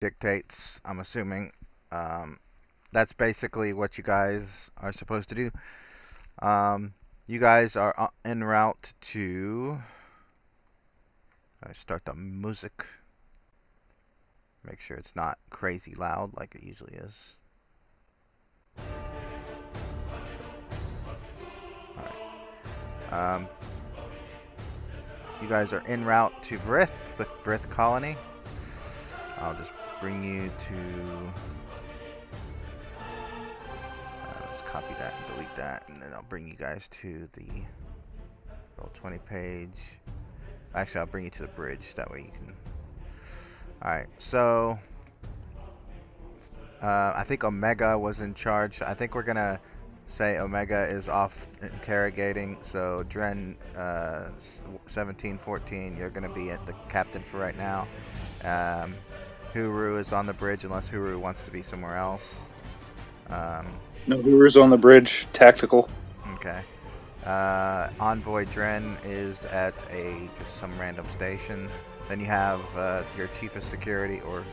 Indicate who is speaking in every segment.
Speaker 1: dictates, I'm assuming. Um, that's basically what you guys are supposed to do. You guys are en route to. I start the music. Make sure it's not crazy loud like it usually is. Alright. You guys are en route to Vrith, the Vrith colony. I'll just bring you to. Let's copy that and delete that, and then I'll bring you guys to the Roll20 page. Actually, I'll bring you to the bridge. That way you can. Alright, so. I think Omega was in charge. I think we're gonna say Omega is off interrogating. So Dren 1714, you're gonna be at the captain for right now. Huru is on the bridge unless Huru wants to be somewhere else.
Speaker 2: No, Huru's on the bridge, tactical.
Speaker 1: Okay. Envoy Dren is at just some random station. Then you have your chief of security, or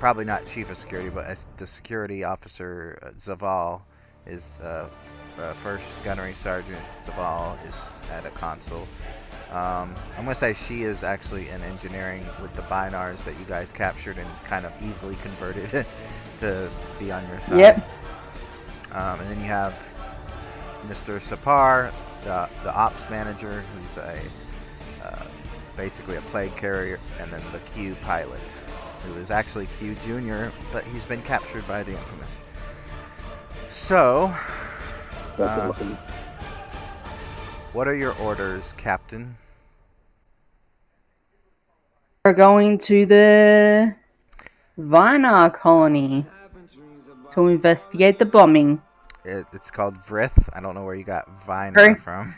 Speaker 1: probably not chief of security, but as the security officer Zaval is first gunnery sergeant. Zaval is at a console. I'm gonna say she is actually in engineering with the binars that you guys captured and kind of easily converted to be on your side.
Speaker 3: Yep.
Speaker 1: And then you have Mr. Sapar, the ops manager, who's basically a plague carrier, and then the Q pilot, who is actually Q Junior, but he's been captured by the Infamous. So,
Speaker 2: That's awesome.
Speaker 1: What are your orders, Captain?
Speaker 3: We're going to the Vinar colony to investigate the bombing.
Speaker 1: It's called Vrith. I don't know where you got Vinar from.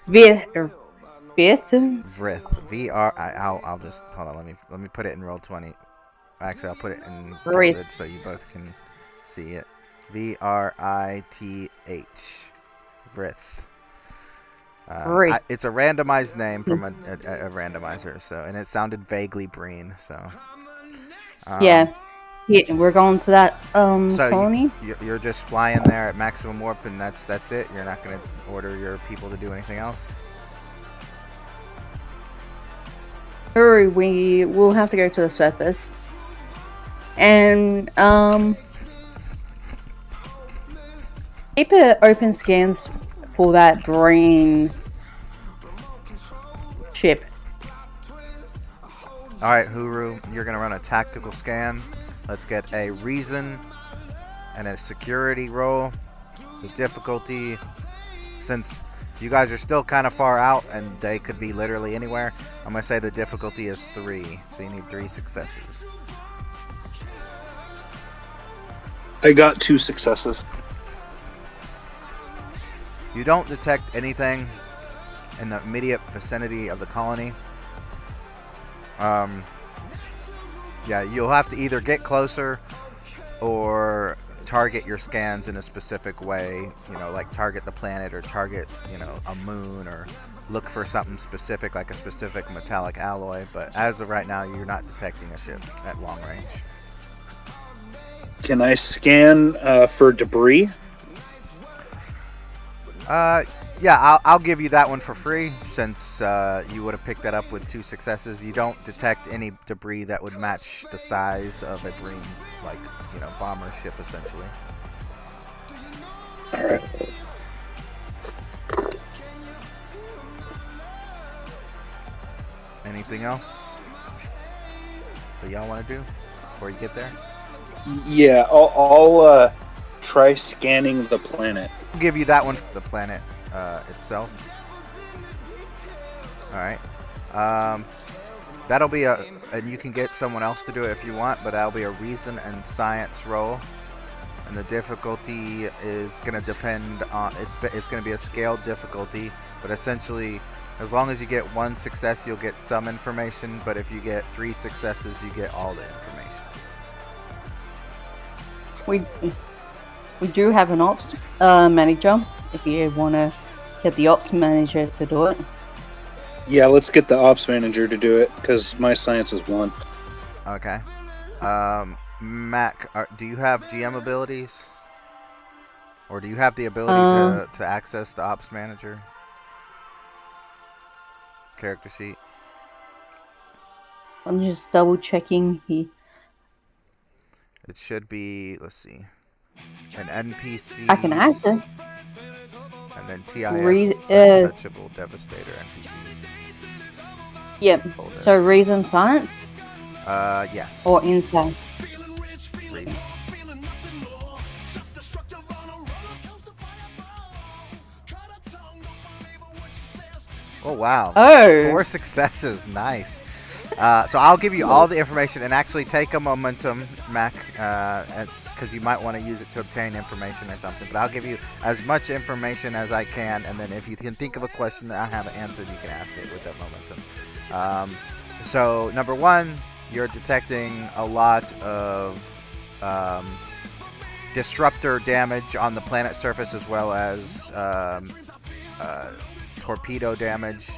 Speaker 3: Vrith.
Speaker 1: Vrith. I'll just hold on. Let me put it in Roll20. Actually, I'll put it in bolded so you both can see it. Vrith. Vrith. It's a randomized name from a randomizer, so, and it sounded vaguely Breen, so.
Speaker 3: Yeah, we're going to that colony.
Speaker 1: You're just flying there at maximum warp, and that's it. You're not gonna order your people to do anything else.
Speaker 3: Hurry, we will have to go to the surface, and keep open scans for that Breen ship.
Speaker 1: Alright, Huru, you're gonna run a tactical scan. Let's get a reason and a security roll. The difficulty, since you guys are still kind of far out and they could be literally anywhere, I'm gonna say the difficulty is 3, so you need 3 successes.
Speaker 2: I got 2 successes.
Speaker 1: You don't detect anything in the immediate vicinity of the colony. Yeah, you'll have to either get closer or target your scans in a specific way, you know, like target the planet or target, you know, a moon, or look for something specific like a specific metallic alloy, but as of right now you're not detecting a ship at long range.
Speaker 2: Can I scan for debris?
Speaker 1: Yeah, I'll give you that one for free, since you would have picked that up with 2 successes. You don't detect any debris that would match the size of a Breen, like, you know, bomber ship, essentially.
Speaker 2: Alright.
Speaker 1: Anything else that y'all want to do before you get there?
Speaker 2: Yeah, I'll try scanning the planet.
Speaker 1: I'll give you that one for the planet itself. Alright. That'll be and you can get someone else to do it if you want, but that'll be a reason and science roll. And the difficulty is going to depend on, it's going to be a scaled difficulty, but essentially, as long as you get 1 success, you'll get some information, but if you get 3 successes, you get all the information.
Speaker 3: We do have an ops manager, if you want to get the ops manager to do it.
Speaker 2: Yeah, let's get the ops manager to do it, because my science is 1.
Speaker 1: Okay. Mac, do you have GM abilities? Or do you have the ability to access the ops manager character sheet?
Speaker 3: I'm just double checking here.
Speaker 1: It should be, let's see, an NPC.
Speaker 3: I can access.
Speaker 1: And then TIS, Untouchable Devastator NPCs.
Speaker 3: Yep. So reason science?
Speaker 1: Yes.
Speaker 3: Or insight?
Speaker 1: Reason. Oh wow.
Speaker 3: Oh.
Speaker 1: 4 successes, nice. So I'll give you all the information, and actually take a momentum, Mac, because you might want to use it to obtain information or something. But I'll give you as much information as I can, and then if you can think of a question that I haven't answered, you can ask it with that momentum. So number 1, you're detecting a lot of disruptor damage on the planet surface, as well as torpedo damage,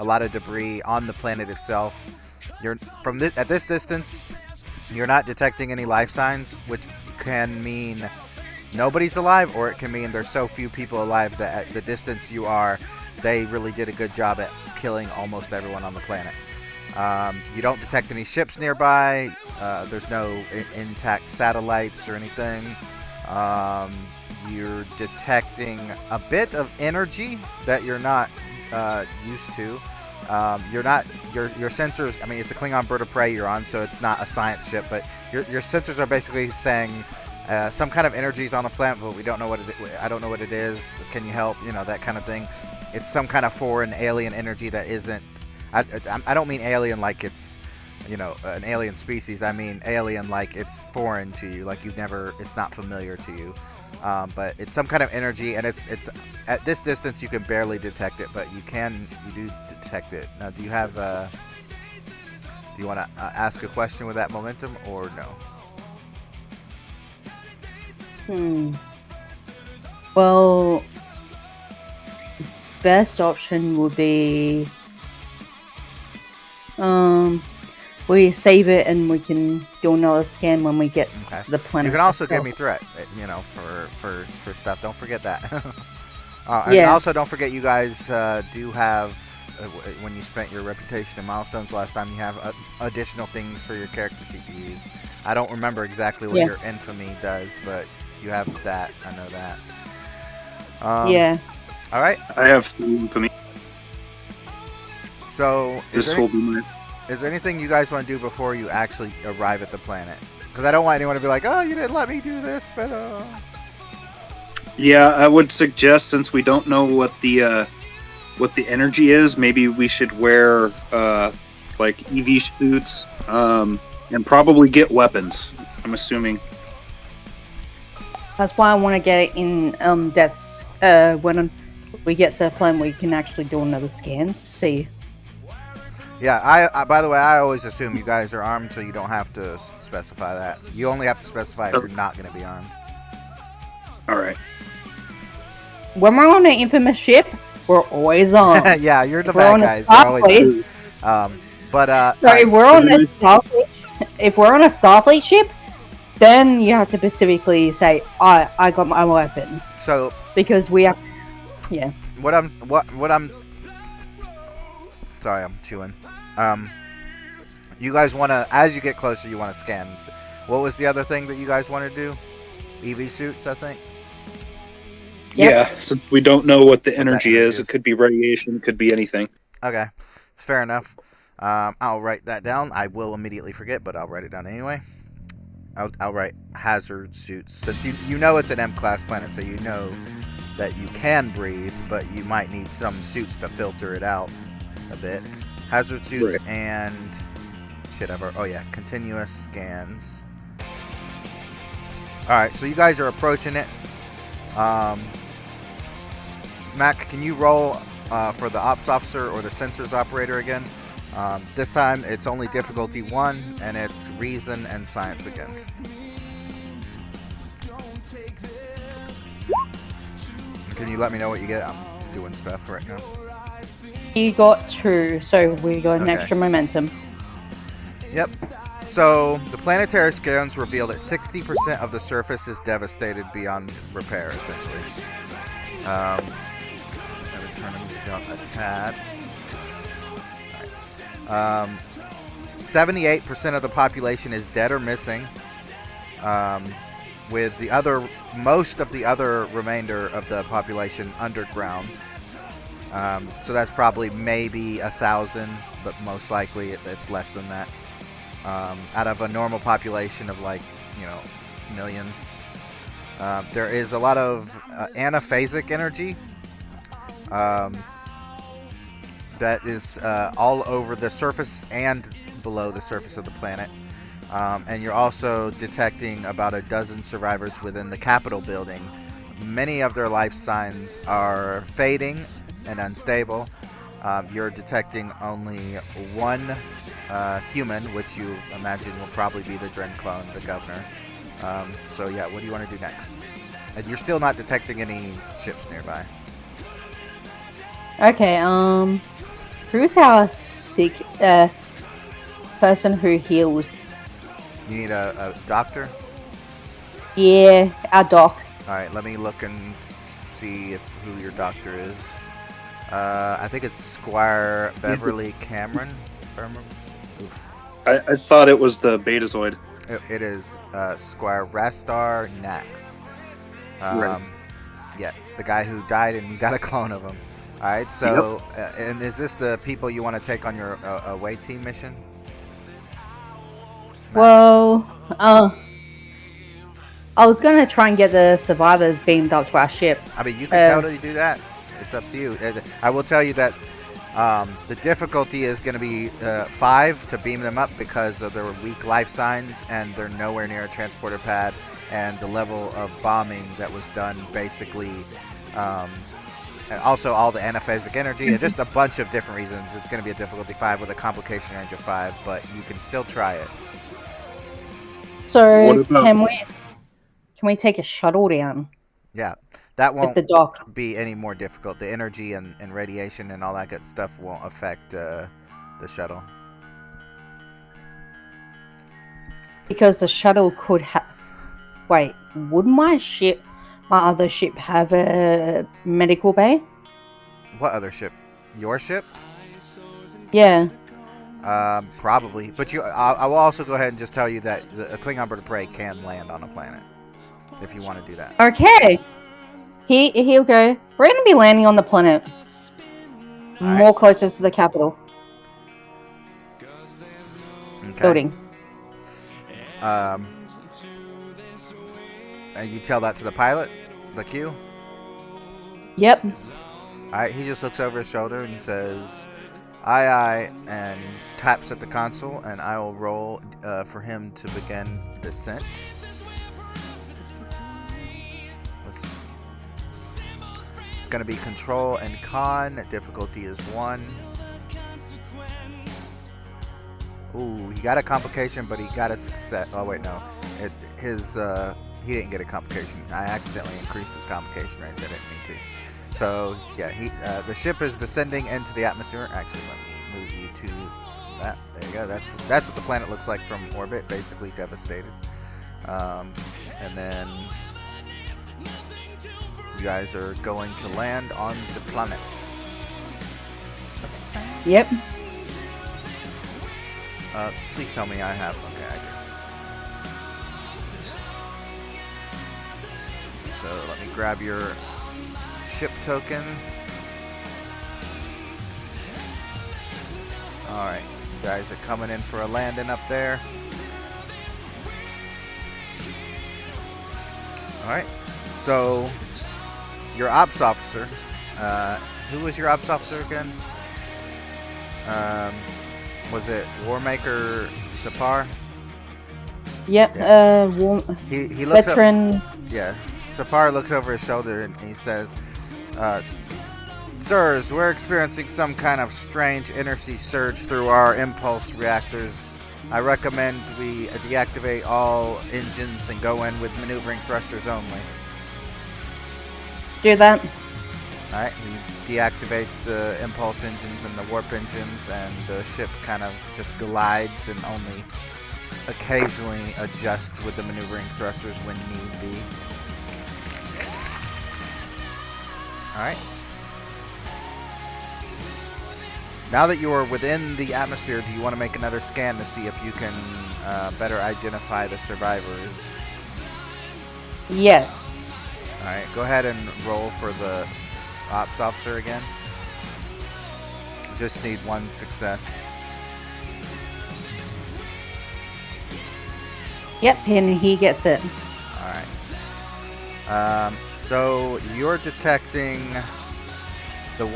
Speaker 1: a lot of debris on the planet itself. You're at this distance, you're not detecting any life signs, which can mean nobody's alive, or it can mean there's so few people alive that at the distance you are, they really did a good job at killing almost everyone on the planet. You don't detect any ships nearby. There's no intact satellites or anything. You're detecting a bit of energy that you're not used to. Your sensors, I mean, it's a Klingon bird of prey you're on, so it's not a science ship, but your sensors are basically saying some kind of energy is on the planet, but we don't know what it is. I don't know what it is. Can you help? You know, that kind of thing. It's some kind of foreign alien energy that isn't. I don't mean alien like it's, you know, an alien species. I mean alien like it's foreign to you, like it's not familiar to you. But it's some kind of energy, and it's at this distance you can barely detect it, but you do detect it. Now, do you have do you want to ask a question with that momentum, or no?
Speaker 3: Well, best option would be we save it and we can do another scan when we get to the planet.
Speaker 1: You can also
Speaker 3: itself.
Speaker 1: give me threat, you know, for stuff. Don't forget that.
Speaker 3: Yeah.
Speaker 1: And also don't forget, you guys do have, when you spent your reputation and milestones last time, you have additional things for your character sheet to use. I don't remember exactly what your infamy does, but you have that. I know that.
Speaker 3: Yeah.
Speaker 1: All right.
Speaker 2: I have 3 infamy.
Speaker 1: So
Speaker 2: This will be my...
Speaker 1: Is there anything you guys want to do before you actually arrive at the planet? Because I don't want anyone to be like, oh, you didn't let me do this, but...
Speaker 2: Yeah, I would suggest, since we don't know what the energy is, maybe we should wear like EV suits, and probably get weapons, I'm assuming.
Speaker 3: That's why I want to get it in deaths. When we get to a planet where you can actually do another scan to see.
Speaker 1: Yeah, I by the way, I always assume you guys are armed, so you don't have to specify that. You only have to specify if you're not going to be armed.
Speaker 2: Alright.
Speaker 3: When we're on an infamous ship, we're always armed.
Speaker 1: Yeah, you're the bad guys. You're always armed.
Speaker 3: So if we're on a Starfleet, ship, then you have to specifically say, I got my weapon.
Speaker 1: So
Speaker 3: because we have, yeah.
Speaker 1: What I'm sorry, I'm chewing. You guys want to, as you get closer, you want to scan. What was the other thing that you guys want to do? EV suits, I think.
Speaker 3: Yep.
Speaker 2: Yeah, since we don't know what the energy is, it could be radiation, it could be anything.
Speaker 1: Okay, fair enough. I'll write that down. I will immediately forget, but I'll write it down anyway. I'll write hazard suits, since you know it's an M-class planet, so you know that you can breathe, but you might need some suits to filter it out a bit. Hazard suits, right. And continuous scans. Alright, so you guys are approaching it. Mac, can you roll for the ops officer or the sensors operator again? This time it's only difficulty 1, and it's reason and science again. Can you let me know what you get? I'm doing stuff right now.
Speaker 3: You got 2, so we got an extra momentum.
Speaker 1: Yep. So, the planetary scans reveal that 60% of the surface is devastated beyond repair, essentially. Let me turn the music down a tad. All right. 78% of the population is dead or missing, with most of the other remainder of the population underground. So that's probably maybe 1,000, but most likely it's less than that. Out of a normal population of millions. There is a lot of anaphasic energy that is all over the surface and below the surface of the planet. And you're also detecting about a dozen survivors within the Capitol building. Many of their life signs are fading and unstable. You're detecting only one human, which you imagine will probably be the Dren clone, the governor. So yeah, what do you want to do next? And you're still not detecting any ships nearby.
Speaker 3: Okay, who's our sick person who heals?
Speaker 1: You need a doctor?
Speaker 3: Yeah, our doc.
Speaker 1: Alright, let me look and see who your doctor is. I think it's Squire Beverly Cameron. Oof.
Speaker 2: I thought it was the Betazoid.
Speaker 1: It is Squire Rastar Nax.
Speaker 2: Right.
Speaker 1: Yeah, the guy who died and you got a clone of him. Alright, so, and is this the people you want to take on your away team mission?
Speaker 3: Well, I was gonna try and get the survivors beamed up to our ship.
Speaker 1: I mean, you can totally do that. It's up to you. I will tell you that the difficulty is going to be 5 to beam them up because of their weak life signs and they're nowhere near a transporter pad, and the level of bombing that was done basically, and also all the anaphasic energy and just a bunch of different reasons. It's going to be a difficulty 5 with a complication range of 5, but you can still try it.
Speaker 3: So can we take a shuttle down?
Speaker 1: Yeah, that won't
Speaker 3: the dock
Speaker 1: be any more difficult. The energy and radiation and all that good stuff won't affect the shuttle.
Speaker 3: Because the shuttle could have... Wait, would my other ship have a medical bay?
Speaker 1: What other ship? Your ship?
Speaker 3: Yeah.
Speaker 1: Probably. But I will also go ahead and just tell you that a Klingon bird of prey can land on a planet if you want to do that.
Speaker 3: Okay. He'll go. We're going to be landing on the planet. More closer to the capital.
Speaker 1: Okay.
Speaker 3: Building.
Speaker 1: And you tell that to the pilot? The Q?
Speaker 3: Yep.
Speaker 1: Alright, he just looks over his shoulder and says, aye aye, and taps at the console, and I will roll for him to begin descent. It's going to be control and con. Difficulty is 1. Ooh, he got a complication, but he got a success. Oh wait, no, he didn't get a complication. I accidentally increased his complication range. I didn't mean to. So yeah, the ship is descending into the atmosphere. Actually, let me move you to that. There you go. That's what the planet looks like from orbit, basically devastated. And then you guys are going to land on the planet.
Speaker 3: Yep.
Speaker 1: Please tell me I have. Okay, I do. So let me grab your ship token. Alright, you guys are coming in for a landing up there. Alright, so your ops officer, who was your ops officer again? Was it Warmaker Sapar?
Speaker 3: Yep.
Speaker 1: Yeah. He looks
Speaker 3: veteran.
Speaker 1: Yeah. Sapar looks over his shoulder and he says, Sirs, we're experiencing some kind of strange inertia surge through our impulse reactors. I recommend we deactivate all engines and go in with maneuvering thrusters only.
Speaker 3: Do that.
Speaker 1: Alright, he deactivates the impulse engines and the warp engines, and the ship kind of just glides and only occasionally adjust with the maneuvering thrusters when need be. Alright. Now that you are within the atmosphere, do you want to make another scan to see if you can better identify the survivors?
Speaker 3: Yes.
Speaker 1: Alright, go ahead and roll for the ops officer again. Just need one success.
Speaker 3: Yep, and he gets it.
Speaker 1: Alright. So you're detecting the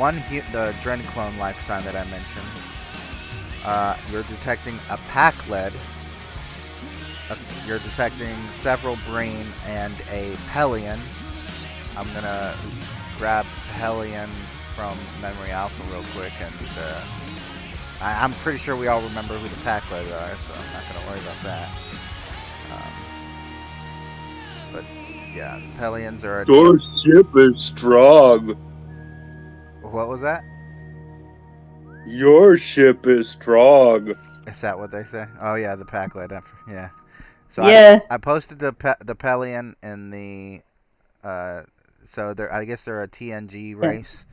Speaker 1: the Dren clone life sign that I mentioned. You're detecting a pack lead. You're detecting several Breen and a Hellion. I'm gonna grab Hellion from Memory Alpha real quick, and I'm pretty sure we all remember who the pack lead are, so I'm not gonna worry about that. But yeah, Hellions are.
Speaker 2: Your ship is strong.
Speaker 1: What was that?
Speaker 2: Your ship is strong.
Speaker 1: Is that what they say? Oh yeah, the pack lead. Yeah. So
Speaker 3: Yeah.
Speaker 1: I posted the Pelion in the so I guess they're a TNG race.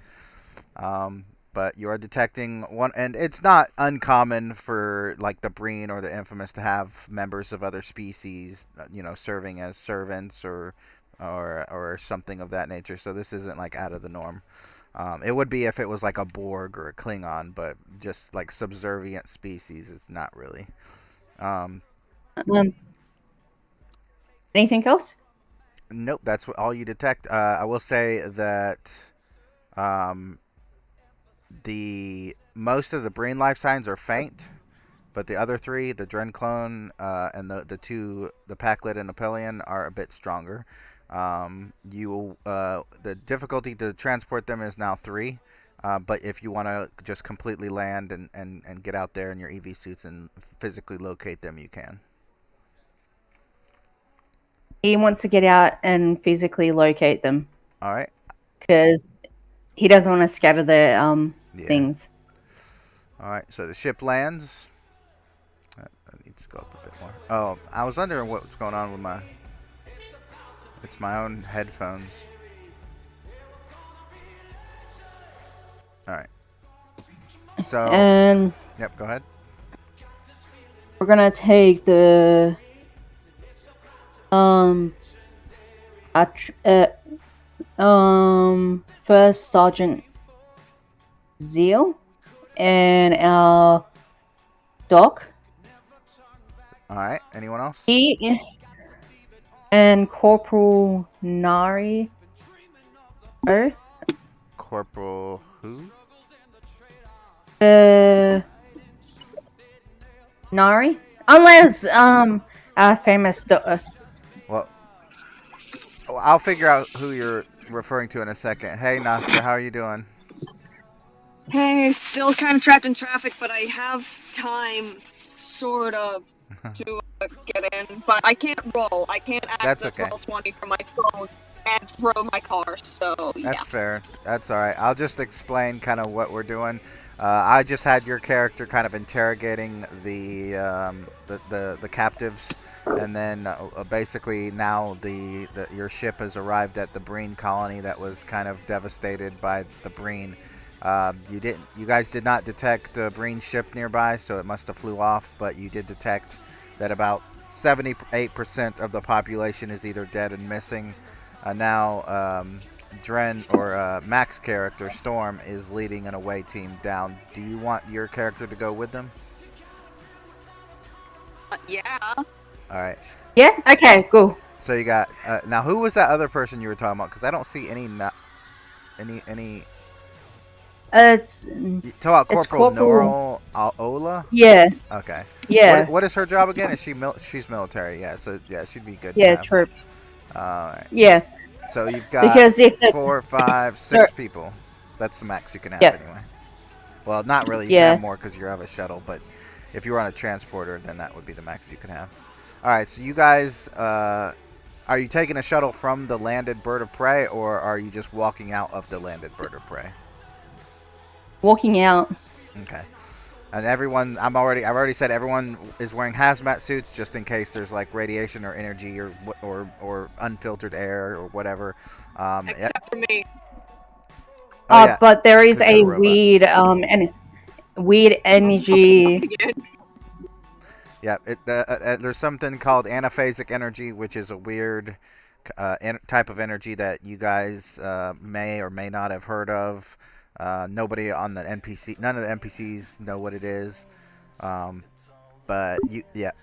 Speaker 1: But you are detecting one, and it's not uncommon for like the Breen or the Infamous to have members of other species, serving as servants or something of that nature. So this isn't like out of the norm. It would be if it was like a Borg or a Klingon, but just like subservient species, it's not really.
Speaker 3: Anything else?
Speaker 1: Nope, that's all you detect. I will say that um, the most of the Breen life signs are faint, but the other three, the Dren clone and the two, the Packlet and the Pelion, are a bit stronger. The difficulty to transport them is now 3. But if you want to just completely land and get out there in your EV suits and physically locate them, you can.
Speaker 3: He wants to get out and physically locate them
Speaker 1: All right.
Speaker 3: because he doesn't want to scatter the
Speaker 1: Yeah.
Speaker 3: things.
Speaker 1: All right. So the ship lands. I need to go up a bit more. Oh, I was wondering what was going on with my. It's my own headphones. All right. So.
Speaker 3: And
Speaker 1: Yep. Go ahead.
Speaker 3: we're gonna take the First Sergeant Zeal and our Doc.
Speaker 1: All right. Anyone else?
Speaker 3: He and Corporal Nari.
Speaker 1: Corporal who?
Speaker 3: Nari. Unless our famous
Speaker 1: Well, I'll figure out who you're referring to in a second. Hey, Nostra, how are you doing?
Speaker 4: Hey, still kind of trapped in traffic, but I have time, sort of, to get in. But I can't roll. I can't
Speaker 1: That's
Speaker 4: access
Speaker 1: okay.
Speaker 4: Roll20 from my phone and throw my car, so yeah.
Speaker 1: That's fair. That's all right. I'll just explain kind of what we're doing. I just had your character kind of interrogating the captives, and then basically now your ship has arrived at the Breen colony that was kind of devastated by the Breen. You guys did not detect a Breen ship nearby, so it must have flew off. But you did detect that about 78% of the population is either dead and missing. Now, Dren or Mac's character Storm is leading an away team down. Do you want your character to go with them?
Speaker 4: Yeah.
Speaker 1: All right.
Speaker 3: Yeah. Okay. Cool.
Speaker 1: So you got now. Who was that other person you were talking about? Because I don't see any.
Speaker 3: It's
Speaker 1: You talk about Corporal Noral Ola.
Speaker 3: Yeah.
Speaker 1: Okay.
Speaker 3: Yeah.
Speaker 1: What is her job again? Is she's military? Yeah. So yeah, she'd be good.
Speaker 3: Yeah.
Speaker 1: To have.
Speaker 3: True.
Speaker 1: All right.
Speaker 3: Yeah.
Speaker 1: So you've got
Speaker 3: Because if
Speaker 1: 4, 5, 6 people. That's the max you can have anyway. Well, not really. You can have more because you have a shuttle, but if you were on a transporter, then that would be the max you can have. All right. So you guys, are you taking a shuttle from the landed bird of prey, or are you just walking out of the landed bird of prey?
Speaker 3: Walking out.
Speaker 1: Okay. And everyone, I've already said everyone is wearing hazmat suits just in case there's like radiation or energy or unfiltered air or whatever.
Speaker 4: Except for me.
Speaker 1: Oh yeah,
Speaker 3: But there is
Speaker 1: 'cause you're
Speaker 3: a
Speaker 1: a robot.
Speaker 3: weird energy.
Speaker 1: Yeah, there's something called anaphasic energy, which is a weird type of energy that you guys may or may not have heard of. Nobody on the NPC, none of the NPCs know what it is. But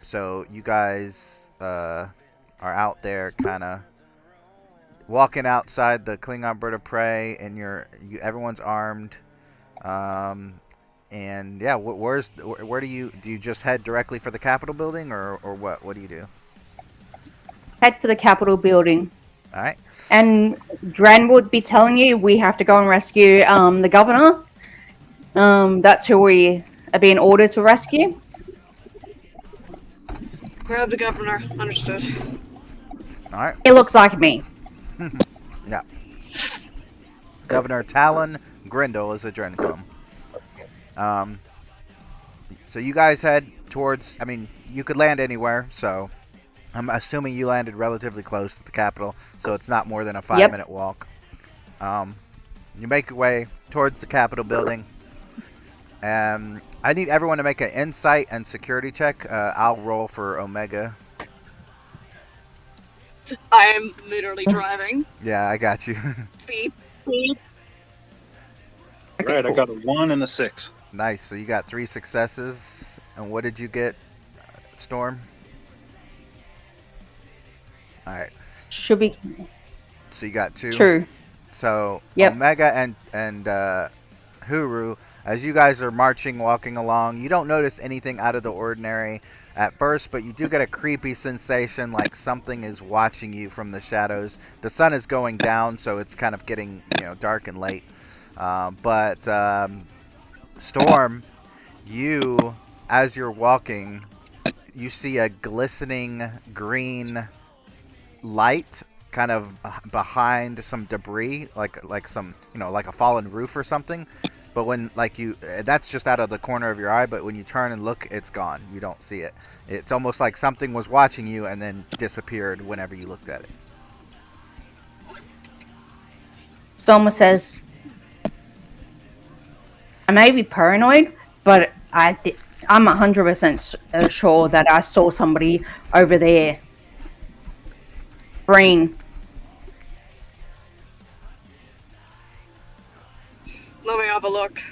Speaker 1: so you guys are out there, kind of walking outside the Klingon bird of prey, and everyone's armed. And yeah, where do you just head directly for the Capitol building, or what? What do you do?
Speaker 3: Head for the Capitol building.
Speaker 1: All right.
Speaker 3: And Dren would be telling you we have to go and rescue the governor. That's who we are being ordered to rescue.
Speaker 4: Grab the governor. Understood.
Speaker 1: All right.
Speaker 3: It looks like me.
Speaker 1: Yeah. Governor Talon Grindle is a Drencom. So you guys head towards. I mean, you could land anywhere. So I'm assuming you landed relatively close to the Capitol, so it's not more than a 5-minute walk. You make your way towards the Capitol building. I need everyone to make an insight and security check. I'll roll for Omega.
Speaker 4: I am literally driving.
Speaker 1: Yeah, I got you.
Speaker 4: Beep, beep.
Speaker 3: Okay,
Speaker 2: Right,
Speaker 3: cool.
Speaker 2: I got a 1 and a 6.
Speaker 1: Nice. So you got 3 successes. And what did you get, Storm? All right.
Speaker 3: Should be
Speaker 1: So you got 2.
Speaker 3: true.
Speaker 1: So
Speaker 3: Yep.
Speaker 1: Omega and Huru, as you guys are marching, walking along, you don't notice anything out of the ordinary at first, but you do get a creepy sensation like something is watching you from the shadows. The sun is going down, so it's kind of getting dark and late. But Storm, you, as you're walking, you see a glistening green light kind of behind some debris, like some like a fallen roof or something. But when that's just out of the corner of your eye, but when you turn and look, it's gone. You don't see it. It's almost like something was watching you and then disappeared whenever you looked at it.
Speaker 3: Stoma says, I may be paranoid, but I'm 100% sure that I saw somebody over there. Brain.
Speaker 4: Let me have a look.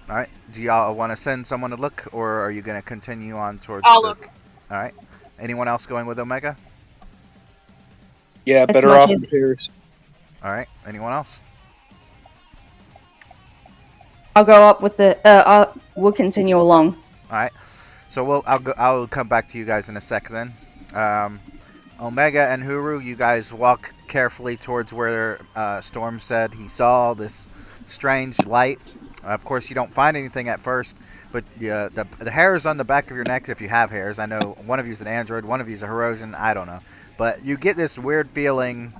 Speaker 1: All right. Do y'all want to send someone to look, or are you going to continue on towards?
Speaker 4: I'll look.
Speaker 1: All right. Anyone else going with Omega?
Speaker 2: Yeah,
Speaker 3: As
Speaker 2: better
Speaker 3: much
Speaker 2: off
Speaker 3: as-
Speaker 2: in pairs.
Speaker 1: All right. Anyone else?
Speaker 3: I'll go up with the. We'll continue along.
Speaker 1: All right. So I'll come back to you guys in a sec then. Omega and Huru, you guys walk carefully towards where Storm said he saw this strange light. Of course, you don't find anything at first, but the hairs on the back of your neck, if you have hairs, I know one of you's an android, one of you's a Herosian, I don't know. But you get this weird feeling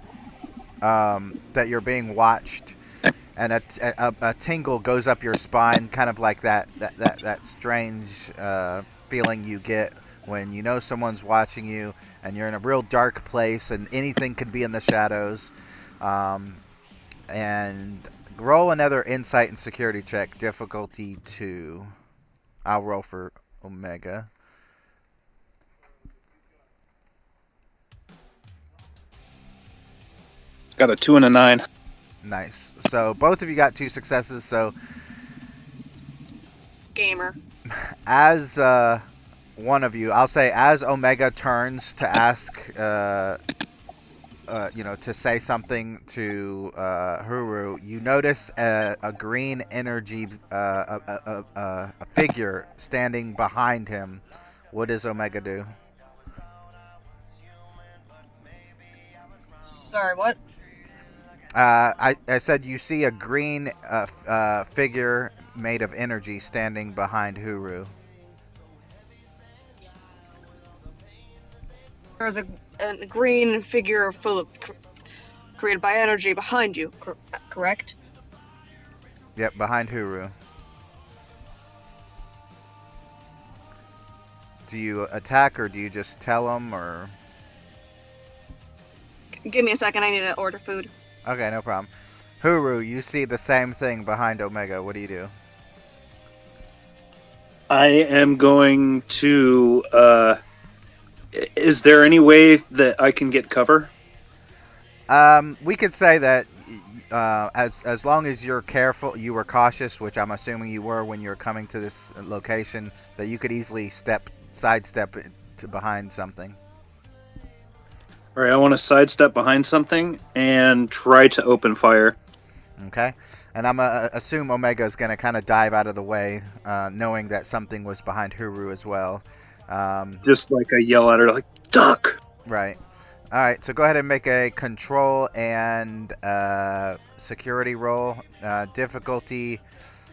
Speaker 1: that you're being watched, and a tingle goes up your spine, kind of like that strange feeling you get when you know someone's watching you and you're in a real dark place and anything could be in the shadows. And roll another insight and security check, difficulty 2. I'll roll for Omega.
Speaker 2: Got a 2 and a 9.
Speaker 1: Nice. So both of you got 2 successes. So
Speaker 4: Gamer.
Speaker 1: as one of you, I'll say, as Omega turns to ask, to say something to Huru, you notice a green energy, a figure standing behind him. What does Omega do?
Speaker 4: Sorry, what?
Speaker 1: I said you see a green figure made of energy standing behind Huru.
Speaker 4: There's a green figure full of created by energy behind you, correct?
Speaker 1: Yep, behind Huru. Do you attack or do you just tell them or?
Speaker 4: Give me a second. I need to order food.
Speaker 1: Okay, no problem. Huru, you see the same thing behind Omega. What do you do?
Speaker 2: I am going to. Is there any way that I can get cover?
Speaker 1: We could say that as long as you're careful, you were cautious, which I'm assuming you were when you were coming to this location, that you could easily sidestep to behind something.
Speaker 2: All right, I want to sidestep behind something and try to open fire.
Speaker 1: Okay, and I'm assume Omega is gonna kind of dive out of the way, knowing that something was behind Huru as well.
Speaker 2: Just like I yell at her, like, duck!
Speaker 1: Right. Alright, so go ahead and make a control and security roll. Difficulty.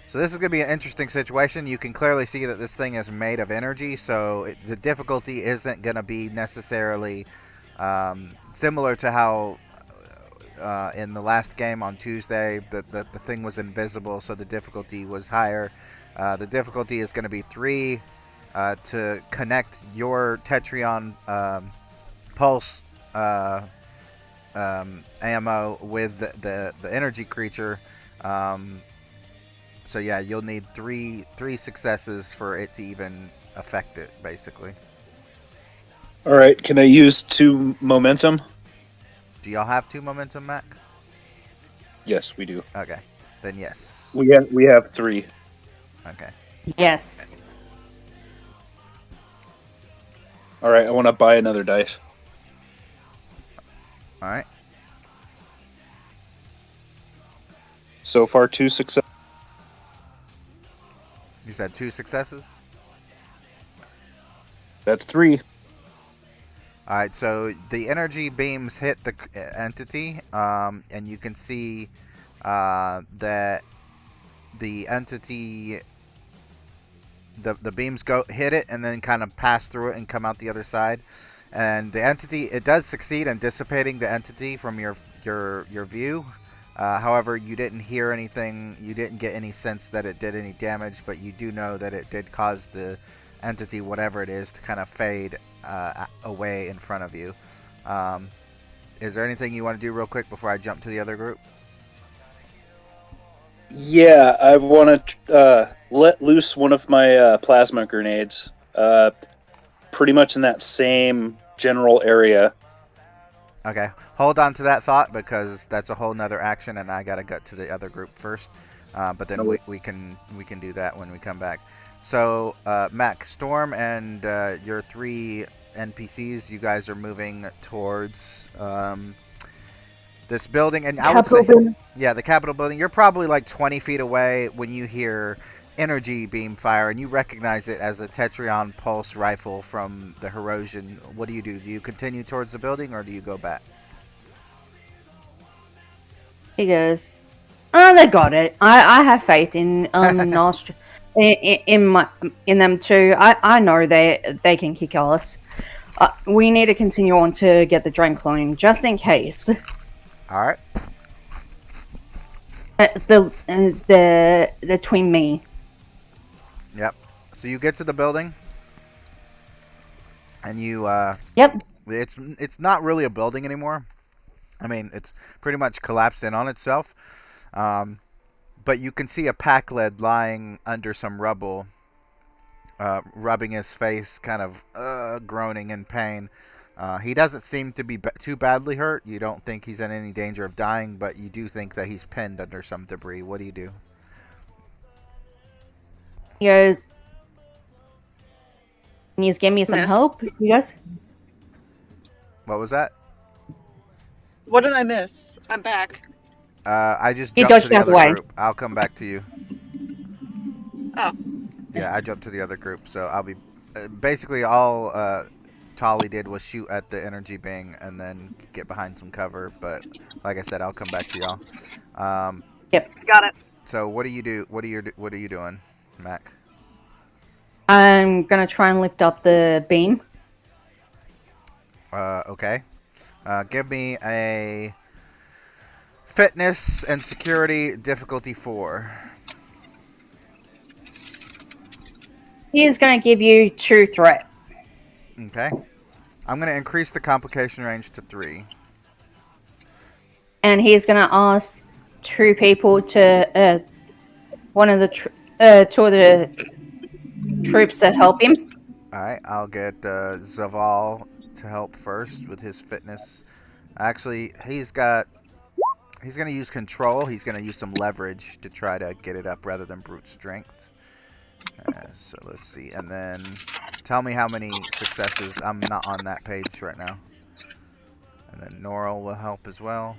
Speaker 1: So this is going to be an interesting situation. You can clearly see that this thing is made of energy, so the difficulty isn't going to be necessarily similar to how in the last game on Tuesday the thing was invisible, so the difficulty was higher. The difficulty is going to be 3 to connect your Tetrion pulse ammo with the energy creature. So yeah, you'll need three successes for it to even affect it, basically.
Speaker 2: All right, can I use 2 momentum?
Speaker 1: Do y'all have 2 momentum, Mac?
Speaker 2: Yes, we do.
Speaker 1: Okay, then yes.
Speaker 2: We have 3.
Speaker 1: Okay.
Speaker 3: Yes.
Speaker 2: All right, I want to buy another dice.
Speaker 1: All right.
Speaker 2: So far, 2 success.
Speaker 1: You said 2 successes?
Speaker 2: That's 3.
Speaker 1: Alright, so the energy beams hit the entity, and you can see that the entity, the beams hit it and then kind of pass through it and come out the other side. And the entity, it does succeed in dissipating the entity from your view. However, you didn't hear anything, you didn't get any sense that it did any damage, but you do know that it did cause the entity, whatever it is, to kind of fade away in front of you. Is there anything you want to do real quick before I jump to the other group?
Speaker 2: Yeah, I want to let loose one of my plasma grenades. Pretty much in that same general area.
Speaker 1: Okay, hold on to that thought because that's a whole nother action, and I gotta get to the other group first. But then we can do that when we come back. So Mac, Storm, and your 3 NPCs, you guys are moving towards this building, and I would say, yeah, the Capitol building. You're probably like 20 feet away when you hear energy beam fire, and you recognize it as a Tetrion pulse rifle from the Herosian. What do? Do you continue towards the building, or do you go back?
Speaker 3: He goes, "Oh, they got it. I have faith in in them too. I know they can kick us. We need to continue on to get the drain clone, just in case."
Speaker 1: All right.
Speaker 3: The twin me.
Speaker 1: Yep. So you get to the building, and you
Speaker 3: Yep.
Speaker 1: It's not really a building anymore. I mean, it's pretty much collapsed in on itself. But you can see a pack lead lying under some rubble, rubbing his face, kind of groaning in pain. He doesn't seem to be too badly hurt. You don't think he's in any danger of dying, but you do think that he's pinned under some debris. What do you do?
Speaker 3: He goes, "Can you give me some help, you guys?"
Speaker 1: What was that?
Speaker 4: What did I miss? I'm back.
Speaker 1: I just jumped to the other group. I'll come back to you.
Speaker 4: Oh.
Speaker 1: Yeah, I jumped to the other group, so I'll be... basically, all Tolly did was shoot at the energy being and then get behind some cover, but like I said, I'll come back to y'all.
Speaker 3: Yep.
Speaker 4: Got it.
Speaker 1: So what do you do? What are you doing, Mac?
Speaker 3: I'm gonna try and lift up the beam.
Speaker 1: Okay. Give me a fitness and security difficulty 4.
Speaker 3: He is gonna give you 2 threat.
Speaker 1: Okay. I'm going to increase the complication range to 3.
Speaker 3: And he's gonna ask 2 people to one of the two of the troops to help him.
Speaker 1: Alright, I'll get Zaval to help first with his fitness. Actually, he's going to use control. He's going to use some leverage to try to get it up rather than brute strength. So let's see. And then tell me how many successes. I'm not on that page right now. And then Noral will help as well.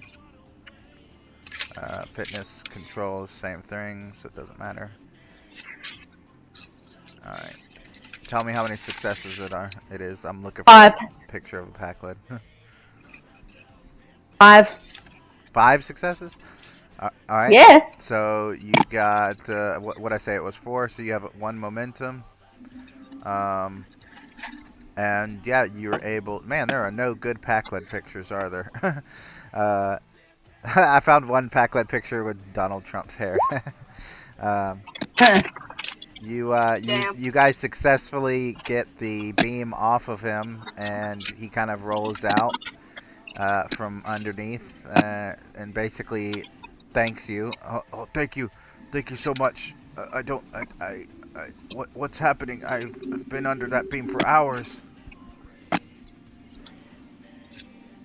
Speaker 1: Fitness, control, same thing, so it doesn't matter. Alright. Tell me how many successes it is. I'm looking for
Speaker 3: 5.
Speaker 1: a picture of a pack lid.
Speaker 3: 5.
Speaker 1: 5 successes? Alright.
Speaker 3: Yeah.
Speaker 1: So you got, what I say it was 4, so you have 1 momentum. And yeah, you're able. Man, there are no good pack lid pictures, are there? I found one pack lid picture with Donald Trump's hair. um, you guys successfully get the beam off of him, and he kind of rolls out from underneath, and basically thanks you. Oh, thank you so much. What's happening? I've been under that beam for hours.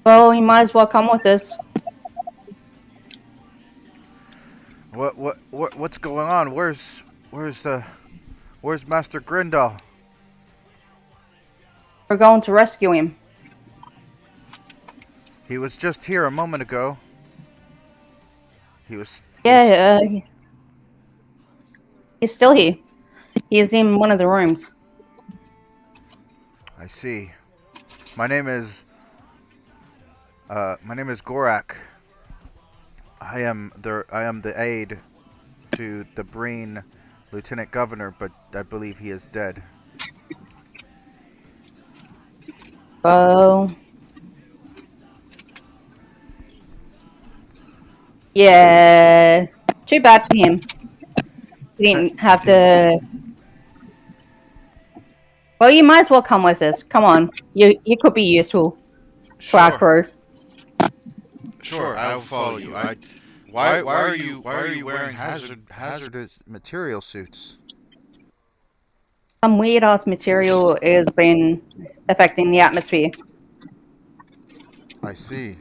Speaker 3: Well, you might as well come with us.
Speaker 1: What's going on? Where's Master Grindal?
Speaker 3: We're going to rescue him.
Speaker 1: He was just here a moment ago.
Speaker 3: He's still here. He's in one of the rooms.
Speaker 1: I see. My name is Gorak. I am the aide to the Breen Lieutenant Governor, but I believe he is dead.
Speaker 3: Oh. Yeah. Too bad for him. He didn't have to. Well, you might as well come with us. Come on. You could be useful to our crew.
Speaker 1: Sure, I'll follow you. Why are you wearing hazardous material suits?
Speaker 3: Some weird ass material has been affecting the atmosphere.
Speaker 1: I see.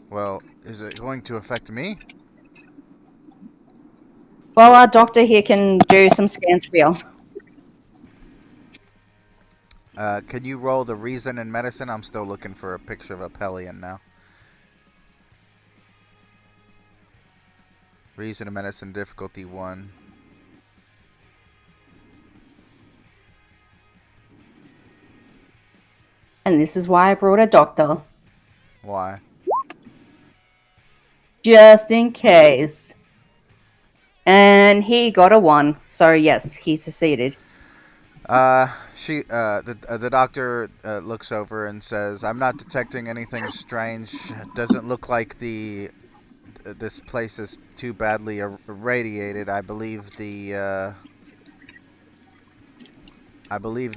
Speaker 1: Well, is it going to affect me?
Speaker 3: Well, our doctor here can do some scans for you.
Speaker 1: Can you roll the reason and medicine? I'm still looking for a picture of a Pelion now. Reason and medicine difficulty 1.
Speaker 3: And this is why I brought a doctor.
Speaker 1: Why?
Speaker 3: Just in case. And he got a 1. So yes, he succeeded.
Speaker 1: The doctor looks over and says, "I'm not detecting anything strange. It doesn't look like this place is too badly irradiated. I believe the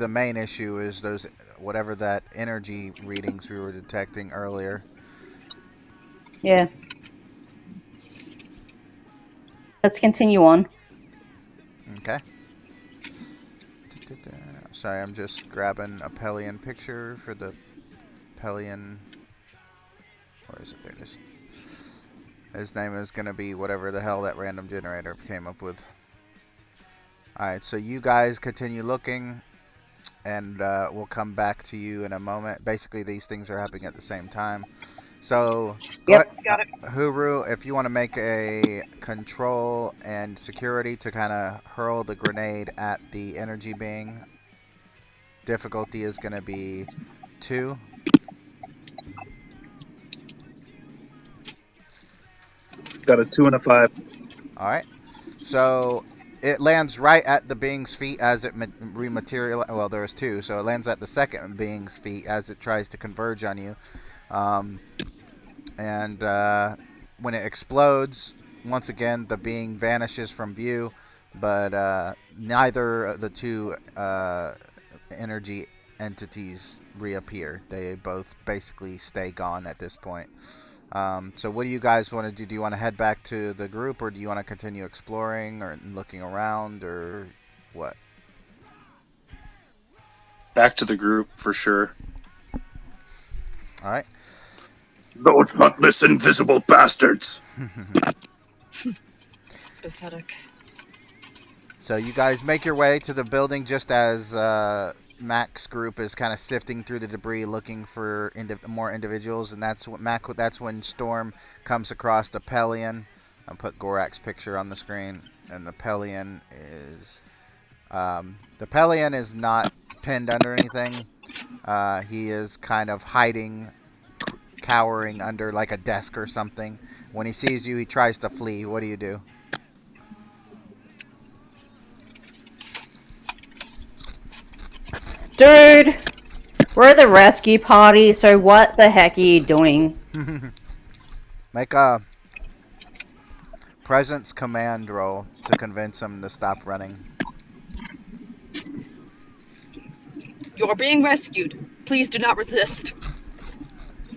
Speaker 1: main issue is those whatever that energy readings we were detecting earlier."
Speaker 3: Yeah. Let's continue on.
Speaker 1: Okay. Sorry, I'm just grabbing a Pelion picture for the Pelion. Where is it? There it is. His name is going to be whatever the hell that random generator came up with. Alright, so you guys continue looking, and we'll come back to you in a moment. Basically, these things are happening at the same time. So,
Speaker 3: Yep.
Speaker 4: Got it.
Speaker 1: Huru, if you want to make a control and security to kind of hurl the grenade at the energy being, difficulty is going to be 2.
Speaker 2: Got a 2 and a 5.
Speaker 1: Alright. So it lands right at the being's feet as it rematerializes. Well, there's 2, so it lands at the second being's feet as it tries to converge on you. And when it explodes, once again, the being vanishes from view, but neither of the 2 energy entities reappear. They both basically stay gone at this point. So what do you guys want to do? Do you want to head back to the group, or do you want to continue exploring or looking around, or what?
Speaker 2: Back to the group for sure.
Speaker 1: All right.
Speaker 2: Those heartless, invisible bastards.
Speaker 4: Pathetic.
Speaker 1: So you guys make your way to the building just as Mac's group is kind of sifting through the debris looking for more individuals, and that's what that's when Storm comes across the Pelion. I'll put Gorak's picture on the screen, and the Pelion is not pinned under anything. He is kind of hiding, cowering under like a desk or something. When he sees you, he tries to flee. What do you do?
Speaker 3: Dude, we're the rescue party, so what the heck are you doing?
Speaker 1: Make a presence command roll to convince him to stop running.
Speaker 4: You're being rescued. Please do not resist.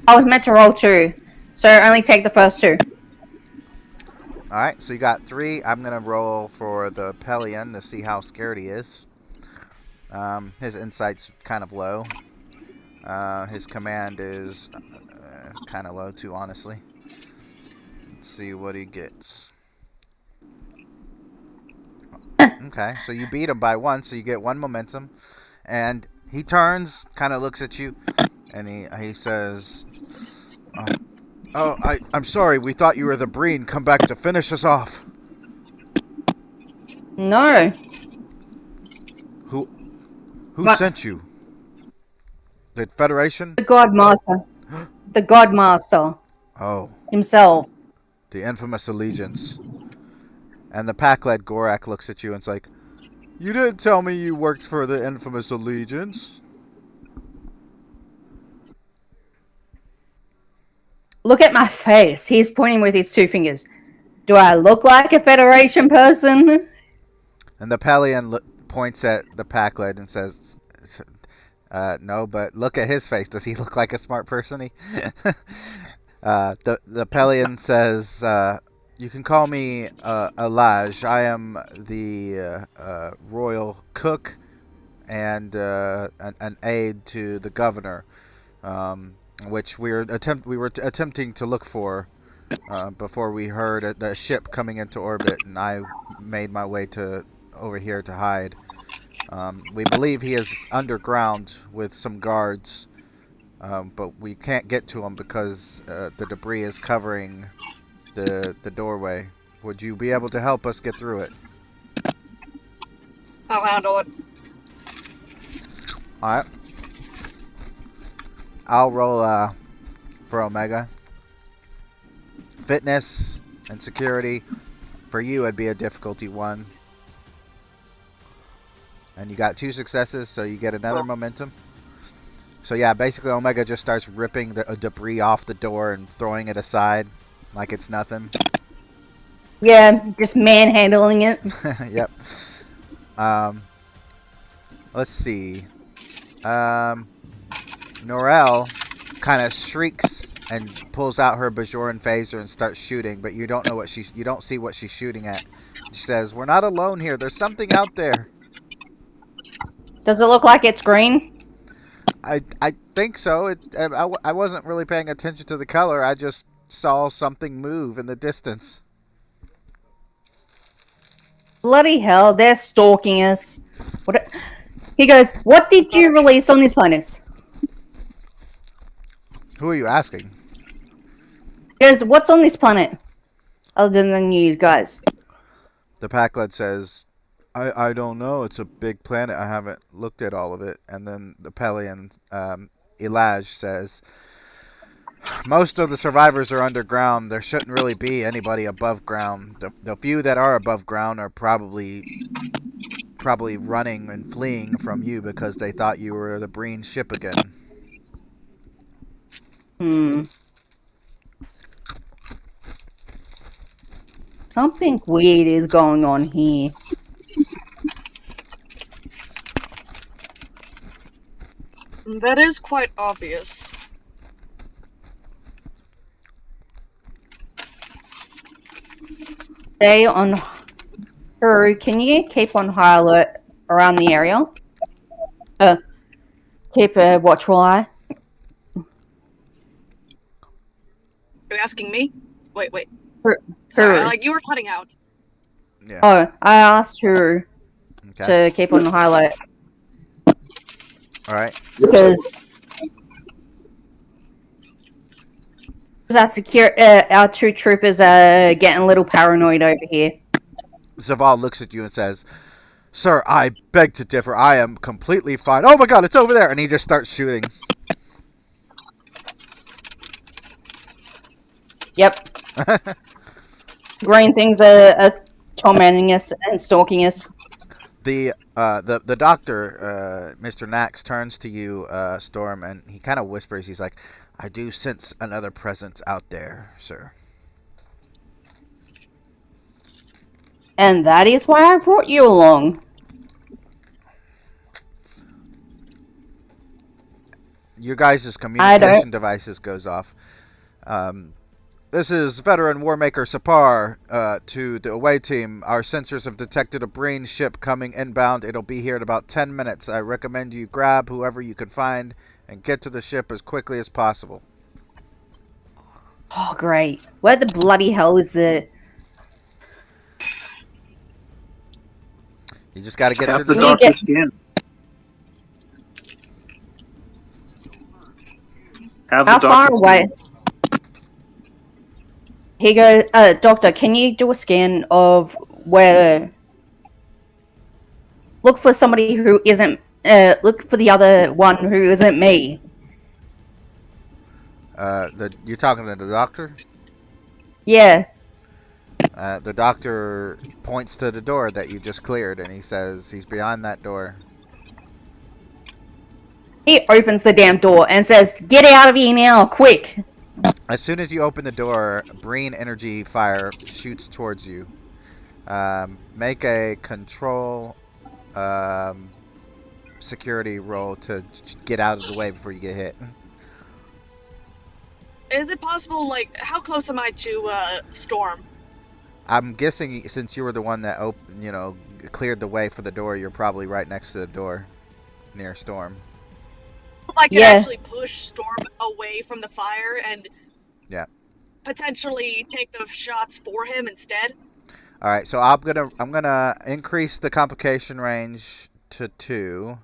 Speaker 3: I was meant to roll 2, so only take the first 2.
Speaker 1: Alright, so you got 3. I'm going to roll for the Pelion to see how scared he is. His insight's kind of low. His command is kind of low too, honestly. Let's see what he gets. Okay, so you beat him by 1, so you get 1 momentum. And he turns, kind of looks at you, and he says, I'm sorry, we thought you were the Breen. Come back to finish us off.
Speaker 3: No.
Speaker 1: Who
Speaker 3: What?
Speaker 1: sent you? The Federation?
Speaker 3: The Godmaster. The Godmaster.
Speaker 1: Oh,
Speaker 3: Himself.
Speaker 1: the infamous allegiance. And the pack-led Gorak looks at you and's like, you didn't tell me you worked for the infamous allegiance.
Speaker 3: Look at my face. He's pointing with his 2 fingers. Do I look like a Federation person?
Speaker 1: And the Pelion points at the pack-led and says, no, but look at his face. Does he look like a smart person? The Pelion says, you can call me Elaj. I am the royal cook and an aide to the governor, which we were attempting to look for before we heard the ship coming into orbit, and I made my way to over here to hide. We believe he is underground with some guards, but we can't get to him because the debris is covering the doorway. Would you be able to help us get through it?
Speaker 4: I'll handle it.
Speaker 1: Alright. I'll roll for Omega. Fitness and security. For you, it'd be a difficulty 1. And you got 2 successes, so you get another momentum. So yeah, basically Omega just starts ripping the debris off the door and throwing it aside like it's nothing.
Speaker 3: Yeah, just manhandling it.
Speaker 1: Yep. Let's see. Norel kind of shrieks and pulls out her Bajoran phaser and starts shooting, but you don't know what you don't see what she's shooting at. She says, "We're not alone here. There's something out there."
Speaker 3: Does it look like it's green?
Speaker 1: I think so. I wasn't really paying attention to the color. I just saw something move in the distance.
Speaker 3: Bloody hell, they're stalking us. He goes, what did you release on this planet?
Speaker 1: Who are you asking?
Speaker 3: He goes, what's on this planet? Other than you guys.
Speaker 1: The pack-led says, I don't know. It's a big planet. I haven't looked at all of it. And then the Pelion, Elaj, says, most of the survivors are underground. There shouldn't really be anybody above ground. The few that are above ground are probably running and fleeing from you because they thought you were the Breen ship again.
Speaker 3: Something weird is going on here.
Speaker 4: That is quite obvious.
Speaker 3: Stay on. Drew, can you keep on high alert around the area? Keep a watchful eye.
Speaker 4: Are you asking me? Wait.
Speaker 3: Drew.
Speaker 4: Sorry, you were cutting out.
Speaker 1: Yeah.
Speaker 3: Oh, I asked Drew
Speaker 1: Okay.
Speaker 3: to keep on high alert
Speaker 1: All right.
Speaker 3: because our two troopers are getting a little paranoid over here.
Speaker 1: Zaval looks at you and says, "Sir, I beg to differ. I am completely fine. Oh my God, it's over there!" And he just starts shooting.
Speaker 3: Yep. Green things are tormenting us and stalking us.
Speaker 1: The doctor, Mr. Nax, turns to you, Storm, and he kind of whispers. He's like, "I do sense another presence out there, sir."
Speaker 3: And that is why I brought you along.
Speaker 1: Your guys' communication devices goes off. This is veteran Warmaker Sapar to the away team. Our sensors have detected a Breen ship coming inbound. It'll be here in about 10 minutes. I recommend you grab whoever you can find and get to the ship as quickly as possible.
Speaker 3: Oh, great. Where the bloody hell is the...
Speaker 1: You just got to get
Speaker 2: Have
Speaker 1: to
Speaker 2: the
Speaker 1: the
Speaker 2: doctor scan. Have
Speaker 3: How
Speaker 2: the
Speaker 3: far
Speaker 2: doctor
Speaker 3: away? Here goes, Doctor, can you do a scan of where... Look for somebody who isn't... look for the other one who isn't me.
Speaker 1: You're talking to the doctor?
Speaker 3: Yeah.
Speaker 1: The doctor points to the door that you just cleared, and he says he's behind that door.
Speaker 3: He opens the damn door and says, "Get out of here now, quick!"
Speaker 1: As soon as you open the door, Breen energy fire shoots towards you. Make a control security roll to get out of the way before you get hit.
Speaker 4: Is it possible, like, how close am I to, Storm?
Speaker 1: I'm guessing since you were the one that cleared the way for the door, you're probably right next to the door, near Storm.
Speaker 4: I can actually push Storm away from the fire and potentially take the shots for him instead.
Speaker 1: All right, so I'm gonna increase the complication range to 2,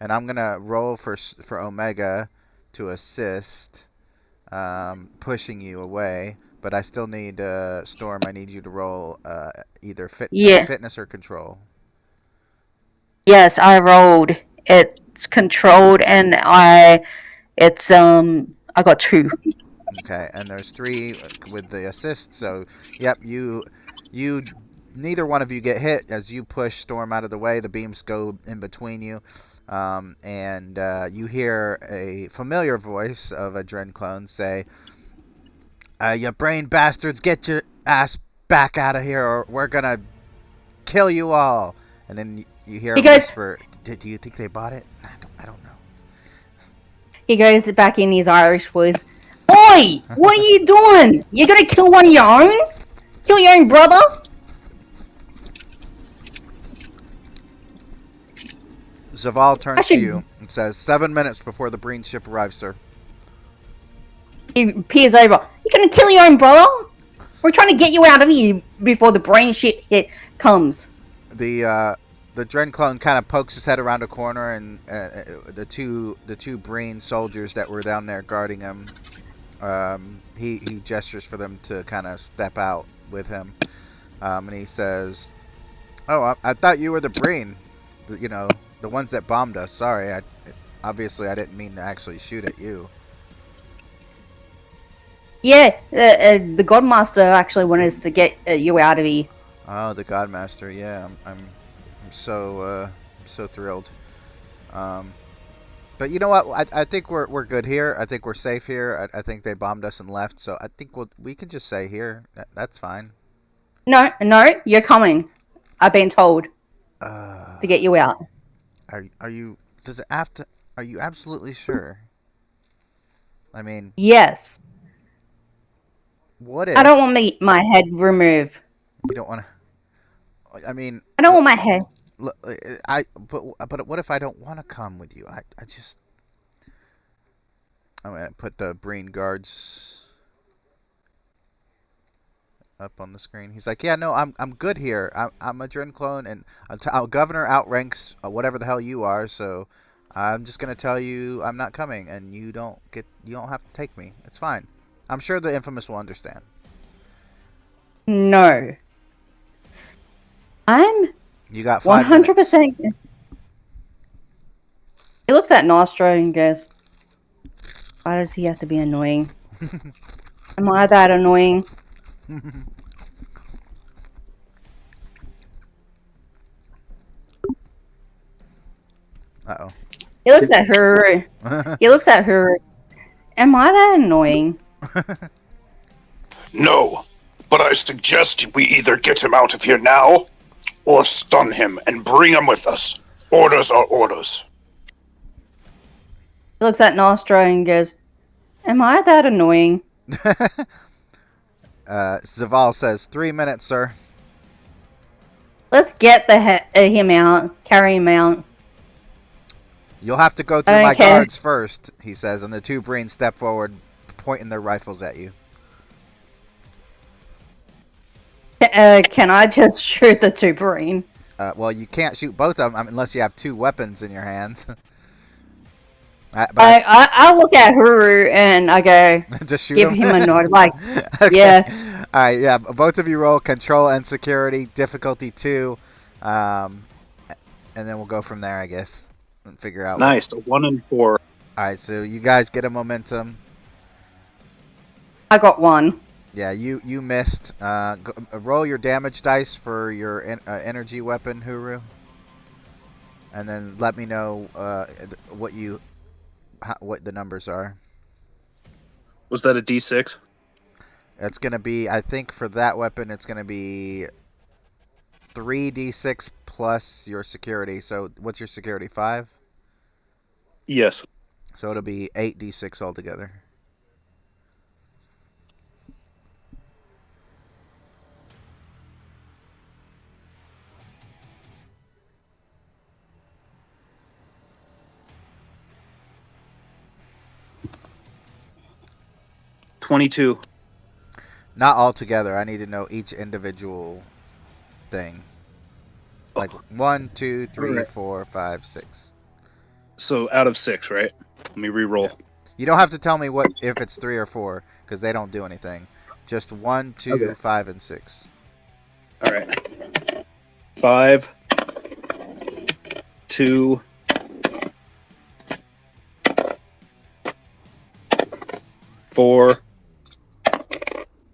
Speaker 1: and I'm gonna roll for Omega to assist, pushing you away. But I still need Storm. I need you to roll either fitness or control.
Speaker 3: Yes, I rolled. It's controlled, and I got 2.
Speaker 1: Okay, and there's 3 with the assist. So, yep, you neither one of you get hit as you push Storm out of the way. The beams go in between you, and you hear a familiar voice of a Dren clone say, "You brain bastards, get your ass back out of here, or we're gonna kill you all." And then you hear a whisper, "Do you think they bought it? I don't know."
Speaker 3: He goes back in his Irish voice. "Oi! What are you doing? You're gonna kill one of your own? Kill your own brother?"
Speaker 1: Zaval turns to you and says, 7 minutes before the Breen ship arrives, sir.
Speaker 3: He peers over. "You're gonna kill your own brother? We're trying to get you out of here before the brain shit comes."
Speaker 1: The Dren clone kind of pokes his head around a corner, and the two Breen soldiers that were down there guarding him, he gestures for them to kind of step out with him, and he says, "Oh, I thought you were the Breen, the ones that bombed us. Sorry, obviously I didn't mean to actually shoot at you."
Speaker 3: Yeah, the Godmaster actually wanted us to get you out of here.
Speaker 1: Oh, the Godmaster. Yeah, I'm so thrilled. But you know what? I think we're good here. I think we're safe here. I think they bombed us and left, so I think we can just stay here. That's fine.
Speaker 3: No, you're coming. I've been told to get you out.
Speaker 1: Are you? Does it have to? Are you absolutely sure? I mean,
Speaker 3: Yes.
Speaker 1: what
Speaker 3: I don't
Speaker 1: if
Speaker 3: want my head removed.
Speaker 1: you don't want to? I mean,
Speaker 3: I don't want my head.
Speaker 1: look, but what if I don't want to come with you? I just I'm gonna put the Breen guards up on the screen. He's like, yeah, no, I'm good here. I'm a Dren clone, and our governor outranks whatever the hell you are. So I'm just gonna tell you I'm not coming, and you don't have to take me. It's fine. I'm sure the infamous will understand.
Speaker 3: No. I'm
Speaker 1: You got 5 minutes.
Speaker 3: 100%. He looks at Nostro and goes, why does he have to be annoying? Am I that annoying?
Speaker 1: Uh
Speaker 3: He looks at her.
Speaker 1: oh.
Speaker 3: He looks at her. Am I that annoying?
Speaker 5: No, but I suggest we either get him out of here now, or stun him and bring him with us. Orders are orders.
Speaker 3: He looks at Nostro and goes, am I that annoying?
Speaker 1: Zaval says 3 minutes, sir.
Speaker 3: Let's get him out. Carry him out.
Speaker 1: You'll have to go through my guards first, he says, and the 2 Breen step forward, pointing their rifles at you.
Speaker 3: Can I just shoot the 2 Breen?
Speaker 1: Well, you can't shoot both of them unless you have 2 weapons in your hands.
Speaker 3: I look at Huru and I go,
Speaker 1: just shoot
Speaker 3: give him a nod, like,
Speaker 1: okay.
Speaker 3: yeah.
Speaker 1: All right, yeah. Both of you roll control and security, difficulty 2, and then we'll go from there, I guess, and figure out.
Speaker 2: Nice, a 1 and 4.
Speaker 1: All right, so you guys get a momentum.
Speaker 3: I got 1.
Speaker 1: Yeah, you missed. Roll your damage dice for your energy weapon, Huru, and then let me know what the numbers are.
Speaker 2: Was that a D6?
Speaker 1: It's gonna be, I think, for that weapon, it's gonna be 3d6 plus your security. So what's your security? 5.
Speaker 2: Yes.
Speaker 1: So it'll be 8d6 altogether.
Speaker 2: $22.
Speaker 1: Not all together. I need to know each individual thing. Like 1, 2, 3,
Speaker 2: Right.
Speaker 1: 4, 5, 6.
Speaker 2: So out of 6, right? Let me re-roll.
Speaker 1: You don't have to tell me if it's 3 or 4 because they don't do anything. Just 1, 2,
Speaker 2: Okay.
Speaker 1: 5, and 6.
Speaker 2: All right. 5, 2, 4,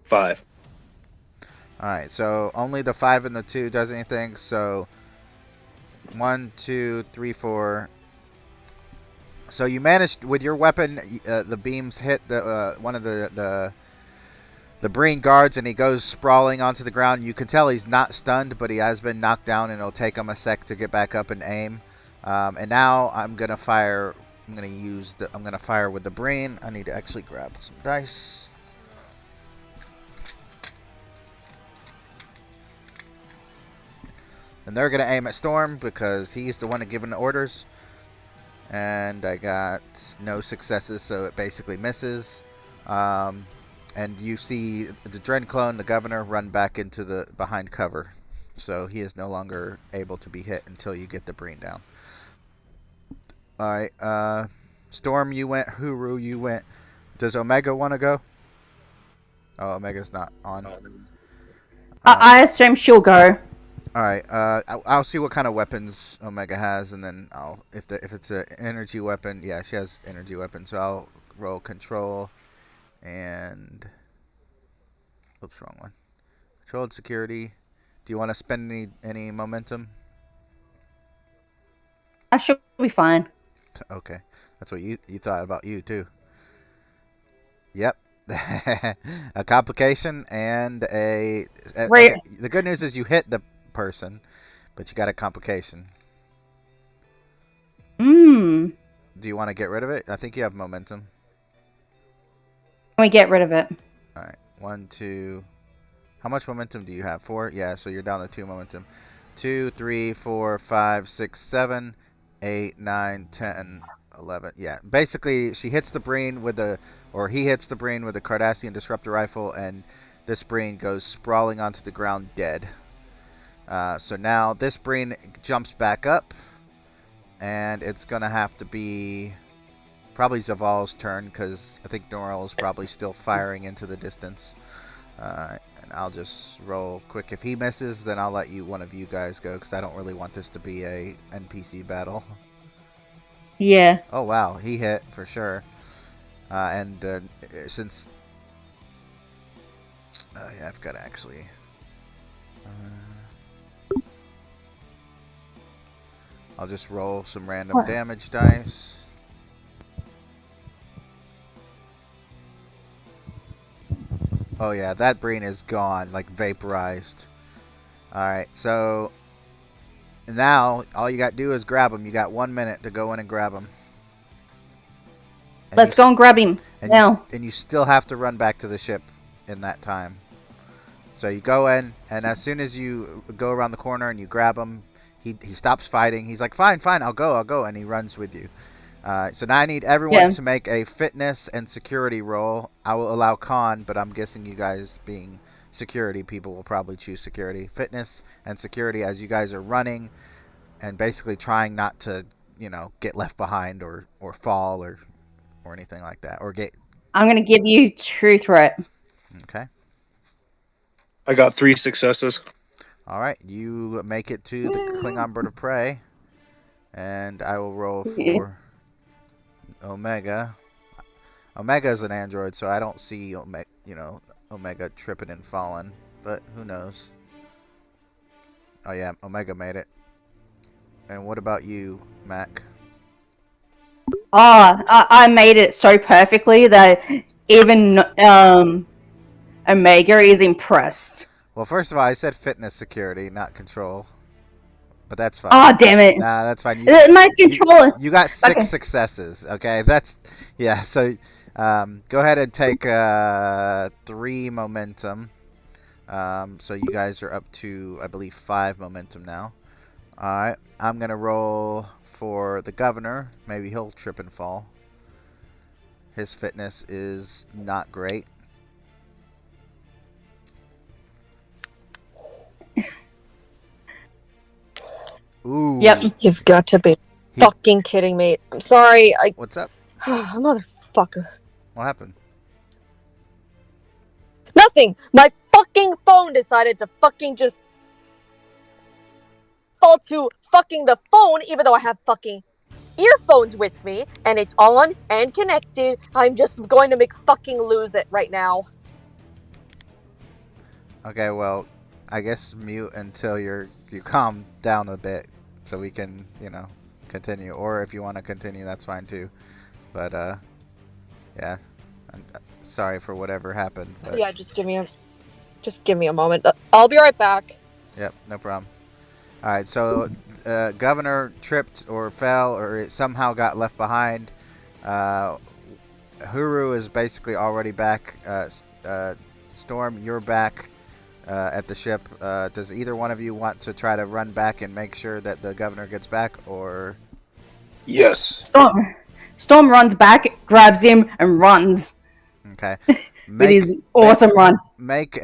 Speaker 2: 5.
Speaker 1: All right. So only the 5 and the 2 does anything. So 1, 2, 3, 4. So you managed with your weapon. The beams hit the one of the Breen guards, and he goes sprawling onto the ground. You can tell he's not stunned, but he has been knocked down, and it'll take him a sec to get back up and aim. And now I'm gonna fire. I'm gonna fire with the Breen. I need to actually grab some dice. And they're gonna aim at Storm because he's the one giving the orders. And I got no successes, so it basically misses. And you see the Dren clone, the governor, run back into the behind cover. So he is no longer able to be hit until you get the Breen down. Alright, Storm, you went. Huru, you went. Does Omega want to go? Oh, Omega's not on.
Speaker 3: I assume she'll go.
Speaker 1: Alright, I'll see what kind of weapons Omega has, and then if it's an energy weapon, yeah, she has energy weapon, so I'll roll control and oops, wrong one. Control and security. Do you want to spend any momentum?
Speaker 3: I should be fine.
Speaker 1: Okay, that's what you thought about you too. Yep. A complication and okay, the good news is you hit the person, but you got a complication. Do you want to get rid of it? I think you have momentum.
Speaker 3: Can we get rid of it?
Speaker 1: All right, 1, 2. How much momentum do you have? 4? Yeah, so you're down to 2 momentum. 2, 3, 4, 5, 6, 7, 8, 9, 10, 11. Yeah, basically she hits the Breen with the, or he hits the Breen with the Cardassian Disruptor Rifle, and this Breen goes sprawling onto the ground dead. So now this Breen jumps back up, and it's gonna have to be probably Zaval's turn, because I think Norrell is probably still firing into the distance. And I'll just roll quick. If he misses, then I'll let one of you guys go, because I don't really want this to be a NPC battle.
Speaker 3: Yeah.
Speaker 1: Oh wow, he hit for sure. And since yeah, I've got to actually. I'll just roll some random damage dice. Oh yeah, that Breen is gone, like vaporized. Alright, so now all you got to do is grab him. You got 1 minute to go in and grab him.
Speaker 3: Let's go and grab him now.
Speaker 1: And you still have to run back to the ship in that time. So you go in, and as soon as you go around the corner and you grab him, he stops fighting. He's like, fine, I'll go, and he runs with you. So now I need everyone to make a fitness and security roll. I will allow con, but I'm guessing you guys being security people will probably choose security. Fitness and security as you guys are running and basically trying not to, get left behind or fall or anything like that. Or get.
Speaker 3: I'm going to give you 2 threat.
Speaker 1: Okay.
Speaker 2: I got 3 successes.
Speaker 1: All right. You make it to the Klingon bird of prey. And I will roll for Omega. Omega is an android, so I don't see Omega tripping and falling, but who knows? Oh yeah, Omega made it. And what about you, Mac?
Speaker 3: I made it so perfectly that even Omega is impressed.
Speaker 1: Well, first of all, I said fitness security, not control. But that's fine.
Speaker 3: Oh, damn it.
Speaker 1: Nah, that's fine.
Speaker 3: My controller.
Speaker 1: You got 6 successes, okay? Yeah, so go ahead and take 3 momentum. So you guys are up to, I believe, 5 momentum now. Alright, I'm going to roll for the governor. Maybe he'll trip and fall. His fitness is not great. Ooh.
Speaker 3: Yep.
Speaker 6: You've got to be fucking kidding me. I'm sorry.
Speaker 1: What's up?
Speaker 6: Motherfucker.
Speaker 1: What happened?
Speaker 6: Nothing. My fucking phone decided to fucking just fall to fucking the phone, even though I have fucking earphones with me and it's on and connected. I'm just going to fucking lose it right now.
Speaker 1: Okay, well, I guess mute until you calm down a bit, so we can, continue. Or if you want to continue, that's fine too. But yeah, I'm sorry for whatever happened. But...
Speaker 6: Yeah, just give me a moment. I'll be right back.
Speaker 1: Yep, no problem. All right, so Governor tripped or fell or it somehow got left behind. Huru is basically already back. Storm, you're back. At the ship. Does either one of you want to try to run back and make sure that the governor gets back, or?
Speaker 2: Yes.
Speaker 3: Storm runs back, grabs him, and runs.
Speaker 1: Okay.
Speaker 3: With his awesome run.
Speaker 1: Make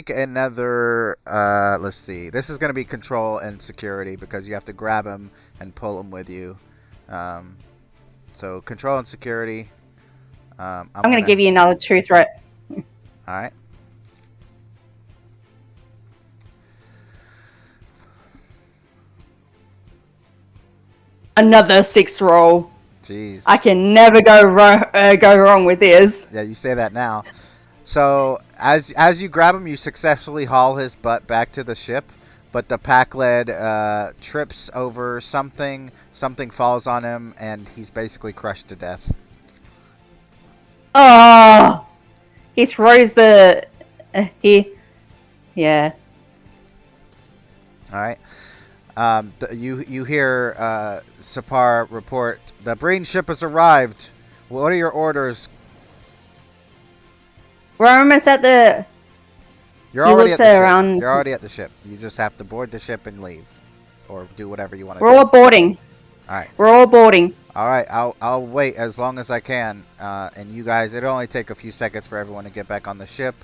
Speaker 1: another. Let's see. This is going to be control and security because you have to grab him and pull him with you. So control and security. I'm going to
Speaker 3: give you another 2 threat.
Speaker 1: All right.
Speaker 3: Another 6 roll.
Speaker 1: Jeez.
Speaker 3: I can never go wrong with this.
Speaker 1: Yeah, you say that now. So as you grab him, you successfully haul his butt back to the ship, but the pack lead trips over something. Something falls on him, and he's basically crushed to death.
Speaker 3: Oh, he throws the yeah.
Speaker 1: All right. You hear Sapar report, the Breen ship has arrived. What are your orders?
Speaker 3: We're almost at the.
Speaker 1: You're
Speaker 3: He
Speaker 1: already
Speaker 3: looks
Speaker 1: at the ship.
Speaker 3: around.
Speaker 1: You're already at the ship. You just have to board the ship and leave, or do whatever you want to
Speaker 3: We're
Speaker 1: do.
Speaker 3: all boarding.
Speaker 1: All right.
Speaker 3: We're all boarding.
Speaker 1: All right. I'll wait as long as I can. And you guys, it'll only take a few seconds for everyone to get back on the ship.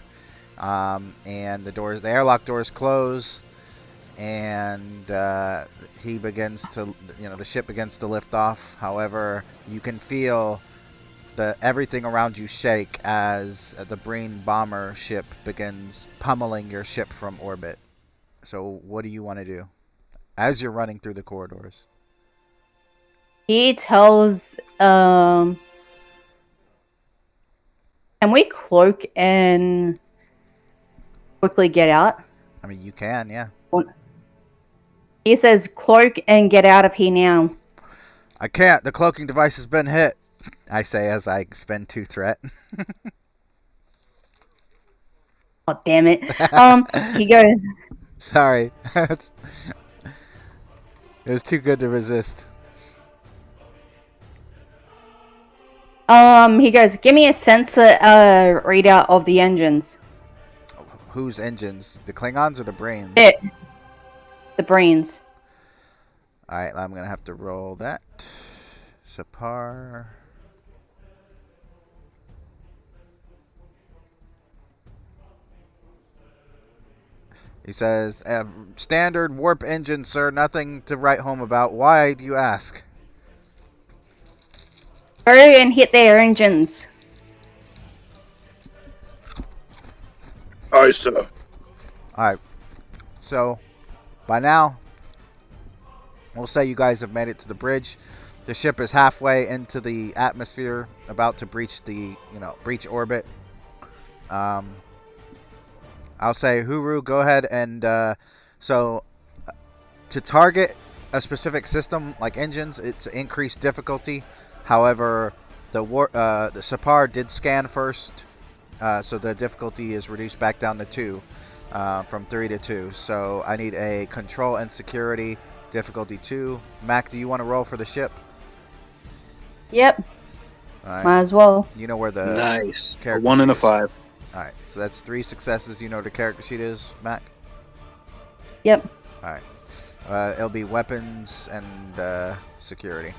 Speaker 1: And the airlock doors close, and he begins to, the ship begins to lift off. However, you can feel everything around you shake as the Breen bomber ship begins pummeling your ship from orbit. So what do you want to do as you're running through the corridors?
Speaker 3: He tells. Can we cloak and quickly get out?
Speaker 1: I mean, you can, yeah.
Speaker 3: He says, cloak and get out of here now.
Speaker 1: I can't. The cloaking device has been hit, I say as I spend 2 threat.
Speaker 3: Oh, damn it. He goes,
Speaker 1: Sorry. It was too good to resist.
Speaker 3: he goes, give me a sensor readout of the engines.
Speaker 1: Whose engines? The Klingons or the Brains?
Speaker 3: The brains.
Speaker 1: Alright, I'm going to have to roll that. Sapar. He says, standard warp engine, sir. Nothing to write home about. Why do you ask?
Speaker 3: Go and hit their engines.
Speaker 2: Aye, sir.
Speaker 1: Alright. So, by now, we'll say you guys have made it to the bridge. The ship is halfway into the atmosphere, about to breach breach orbit. I'll say, Huru, go ahead and, to target a specific system like engines, it's increased difficulty. However, the Sapar did scan first, so the difficulty is reduced back down to 2, from 3 to 2. So I need a control and security difficulty 2. Mac, do you want to roll for the ship?
Speaker 3: Yep.
Speaker 1: Alright.
Speaker 3: Might as well.
Speaker 1: You know where the
Speaker 2: Nice. A
Speaker 1: character
Speaker 2: 1 and a
Speaker 1: sheet is.
Speaker 2: 5.
Speaker 1: Alright, so that's 3 successes. You know what the character sheet is, Mac?
Speaker 3: Yep.
Speaker 1: Alright. It'll be weapons and security.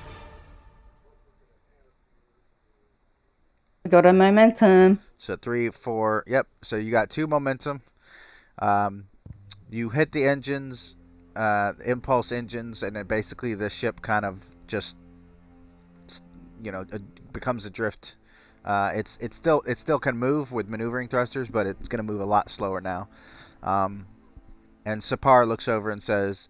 Speaker 3: We got a momentum.
Speaker 1: So 3, 4. Yep. So you got 2 momentum. You hit the engines, impulse engines, and then basically the ship kind of just, becomes adrift. It still can move with maneuvering thrusters, but it's going to move a lot slower now. And Sapar looks over and says,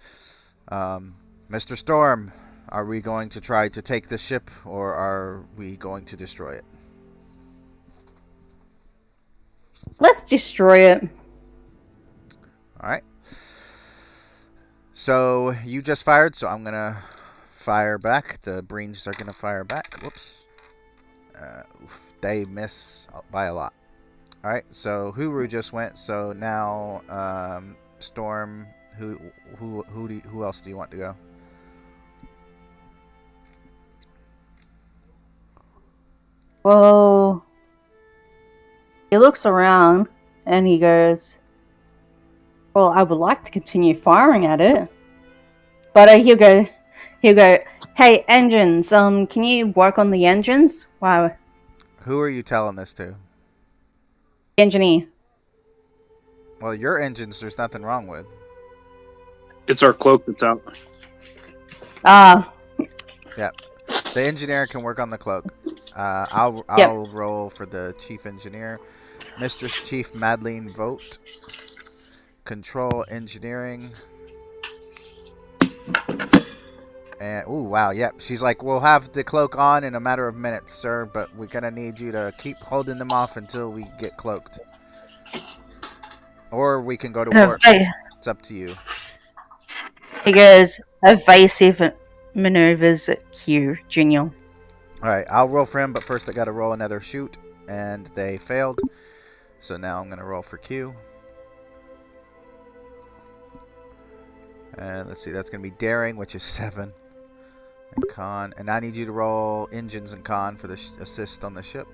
Speaker 1: Mr. Storm, are we going to try to take this ship, or are we going to destroy it?
Speaker 3: Let's destroy it.
Speaker 1: Alright. So, you just fired, so I'm going to fire back. The Breens are going to fire back. Whoops. They miss by a lot. Alright, so Huru just went, so now Storm, who else do you want to go?
Speaker 3: Well, he looks around and he goes, well, I would like to continue firing at it. But he'll go, hey, engines, can you work on the engines? Wow.
Speaker 1: Who are you telling this to?
Speaker 3: Engineer.
Speaker 1: Well, your engines, there's nothing wrong with.
Speaker 2: It's our cloak that's out.
Speaker 1: Yeah. The engineer can work on the cloak. I'll roll for the chief engineer. Mistress Chief Madeline Vogt. Control engineering. And ooh, wow, yep. She's like, we'll have the cloak on in a matter of minutes, sir, but we're gonna need you to keep holding them off until we get cloaked. Or we can go to warp. It's up to you.
Speaker 3: He goes, evasive maneuvers Q, Junior.
Speaker 1: Alright, I'll roll for him, but first I gotta roll another shoot, and they failed. So now I'm gonna roll for Q. And let's see, that's going to be daring, which is 7. And con. And I need you to roll engines and con for the assist on the ship.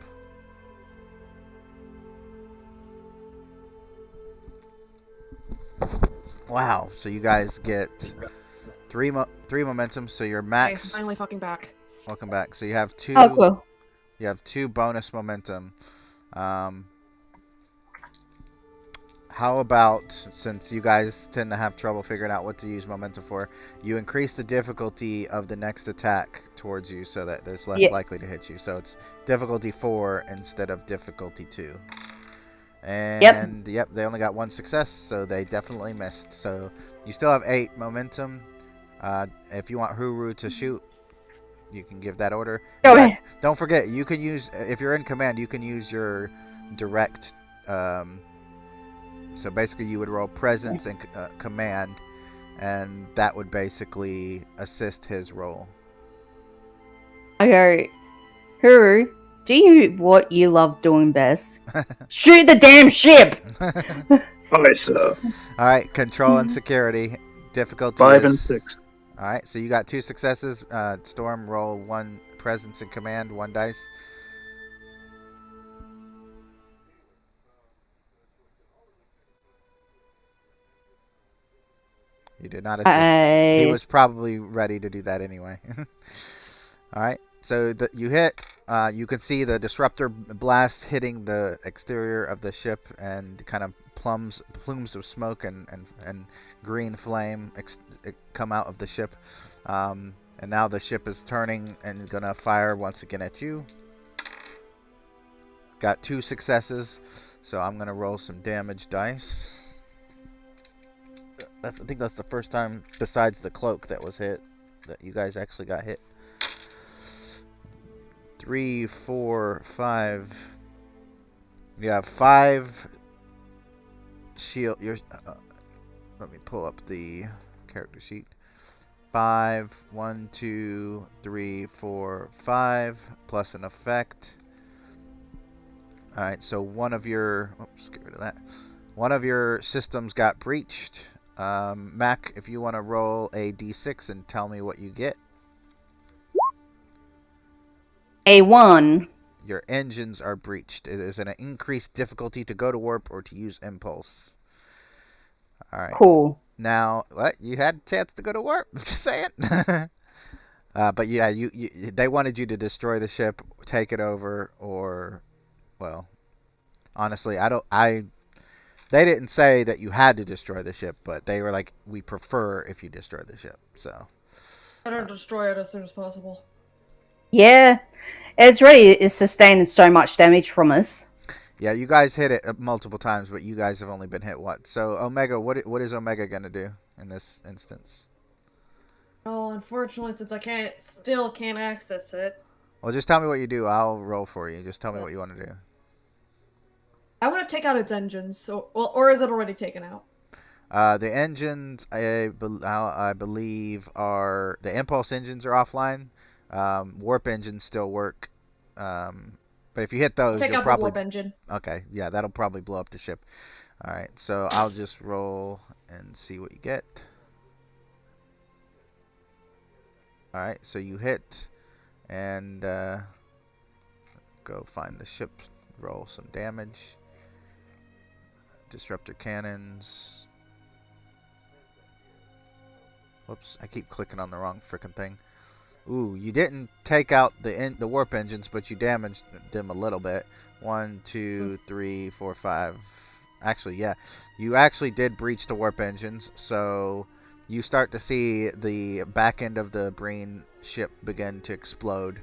Speaker 1: Wow. So you guys get 3 momentum. So your max.
Speaker 7: Okay, finally fucking back.
Speaker 1: Welcome back. So you have 2.
Speaker 3: Oh, cool.
Speaker 1: You have 2 bonus momentum. How about, since you guys tend to have trouble figuring out what to use momentum for, you increase the difficulty of the next attack towards you so that there's less likely to hit you. So it's difficulty 4 instead of difficulty 2. And yep, they only got 1 success, so they definitely missed. So you still have 8 momentum. If you want Huru to shoot, you can give that order.
Speaker 3: Okay.
Speaker 1: Don't forget, you can use, if you're in command, you can use your direct. So basically, you would roll presence and command, and that would basically assist his roll.
Speaker 3: Okay. Huru, do you what you love doing best? Shoot the damn ship!
Speaker 2: Okay, so
Speaker 1: Alright, control and security. Difficulty
Speaker 2: 5 and
Speaker 1: is
Speaker 2: 6.
Speaker 1: Alright, so you got 2 successes. Storm, roll 1 presence and command, 1 dice. You did not assist. He was probably ready to do that anyway. Alright, so you hit. You can see the disruptor blast hitting the exterior of the ship and kind of plumes of smoke and green flame come out of the ship. And now the ship is turning and gonna fire once again at you. Got 2 successes, so I'm gonna roll some damage dice. I think that's the first time, besides the cloak that was hit, that you guys actually got hit. 3, 4, 5. You have 5 shield. Let me pull up the character sheet. 5, 1, 2, 3, 4, 5, plus an effect. Alright, so one of your... Oops, get rid of that. One of your systems got breached. Mac, if you want to roll a d6 and tell me what you get.
Speaker 3: A 1.
Speaker 1: Your engines are breached. It is an increased difficulty to go to warp or to use impulse. Alright.
Speaker 3: Cool.
Speaker 1: Now, what? You had a chance to go to warp. Just saying. But yeah, they wanted you to destroy the ship, take it over, or... Well, honestly, they didn't say that you had to destroy the ship, but they were like, we prefer if you destroy the ship, so.
Speaker 7: Better destroy it as soon as possible.
Speaker 3: Yeah. It's really sustaining so much damage from us.
Speaker 1: Yeah, you guys hit it multiple times, but you guys have only been hit once. So, Omega, what is Omega going to do in this instance?
Speaker 7: Well, unfortunately, since I still can't access it.
Speaker 1: Well, just tell me what you do. I'll roll for you. Just tell me what you want to do.
Speaker 7: I want to take out its engines, or is it already taken out?
Speaker 1: The engines, I believe, are... The impulse engines are offline. Warp engines still work. But if you hit those,
Speaker 7: Take
Speaker 1: you'll
Speaker 7: out
Speaker 1: probably...
Speaker 7: the warp engine.
Speaker 1: Okay, yeah, that'll probably blow up the ship. Alright, so I'll just roll and see what you get. Alright, so you hit, and go find the ship, roll some damage. Disruptor cannons. Whoops, I keep clicking on the wrong frickin' thing. Ooh, you didn't take out the warp engines, but you damaged them a little bit. 1, 2, 3, 4, 5. Actually, yeah. You actually did breach the warp engines, so you start to see the back end of the Breen ship begin to explode.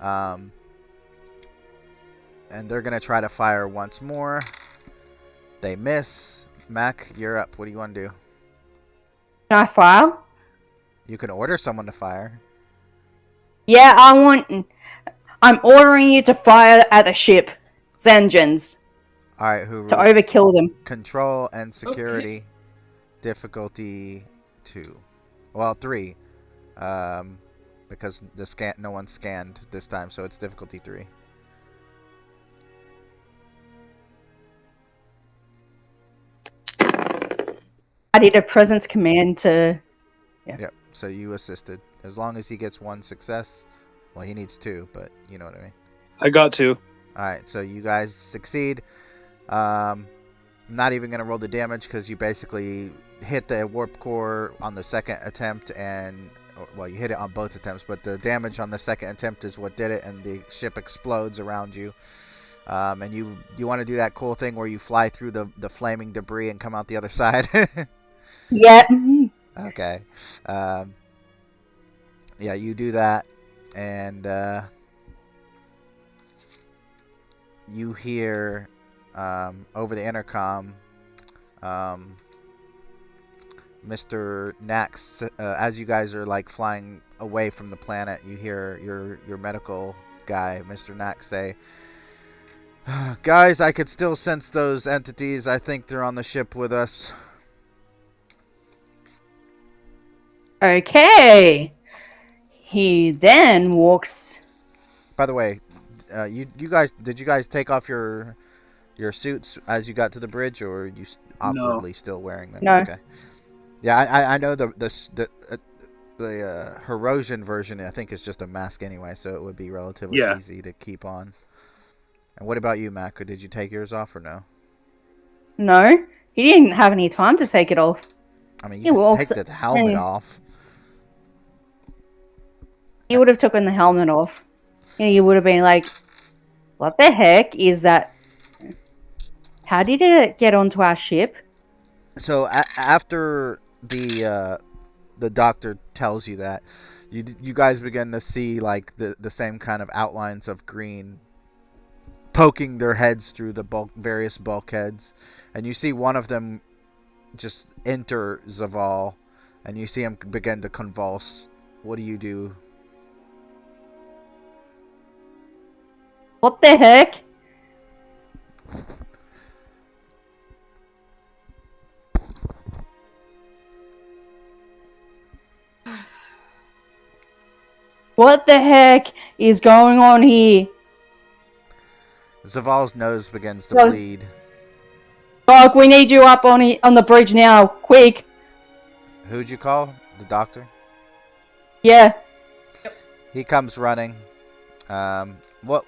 Speaker 1: And they're going to try to fire once more. They miss. Mac, you're up. What do you want to do?
Speaker 3: Can I fire?
Speaker 1: You can order someone to fire.
Speaker 3: Yeah, I'm ordering you to fire at the ship's engines.
Speaker 1: Alright, Huru.
Speaker 3: To overkill them.
Speaker 1: Control and security.
Speaker 7: Okay.
Speaker 1: Difficulty 2. Well, 3. Because no one scanned this time, so it's difficulty 3.
Speaker 3: I did a presence command to Yeah.
Speaker 1: Yep. So you assisted. As long as he gets 1 success. Well, he needs 2, but you know what I mean.
Speaker 2: I got 2.
Speaker 1: Alright, so you guys succeed. I'm not even going to roll the damage because you basically hit the warp core on the second attempt and... Well, you hit it on both attempts, but the damage on the second attempt is what did it, and the ship explodes around you. And you want to do that cool thing where you fly through the flaming debris and come out the other side?
Speaker 3: Yeah.
Speaker 1: Okay. Yeah, you do that, and you hear over the intercom Mr. Nax, as you guys are like flying away from the planet, you hear your medical guy, Mr. Nax, say, "Guys, I could still sense those entities. I think they're on the ship with us."
Speaker 3: Okay. He then walks.
Speaker 1: By the way, you guys, did you guys take off your suits as you got to the bridge, or are you
Speaker 2: No.
Speaker 1: awkwardly still wearing them?
Speaker 3: No.
Speaker 1: Okay. Yeah, I know the Herosian version, I think, is just a mask anyway, so it would be relatively
Speaker 2: Yeah.
Speaker 1: easy to keep on. And what about you, Mac? Did you take yours off or no?
Speaker 3: No, he didn't have any time to take it off.
Speaker 1: I mean,
Speaker 3: He
Speaker 1: you just
Speaker 3: walks.
Speaker 1: take the helmet
Speaker 3: and
Speaker 1: off.
Speaker 3: He would have taken the helmet off. And he would have been like, "What the heck is that? How did it get onto our ship?"
Speaker 1: So after the doctor tells you that, you guys begin to see like the same kind of outlines of green poking their heads through the various bulkheads, and you see one of them just enter Zaval, and you see him begin to convulse. What do you do?
Speaker 3: What the heck? What the heck is going on here?
Speaker 1: Zaval's nose begins to
Speaker 3: Well-
Speaker 1: bleed.
Speaker 3: Dog, we need you up on the bridge now, quick.
Speaker 1: Who'd you call? The doctor?
Speaker 3: Yeah.
Speaker 1: He comes running.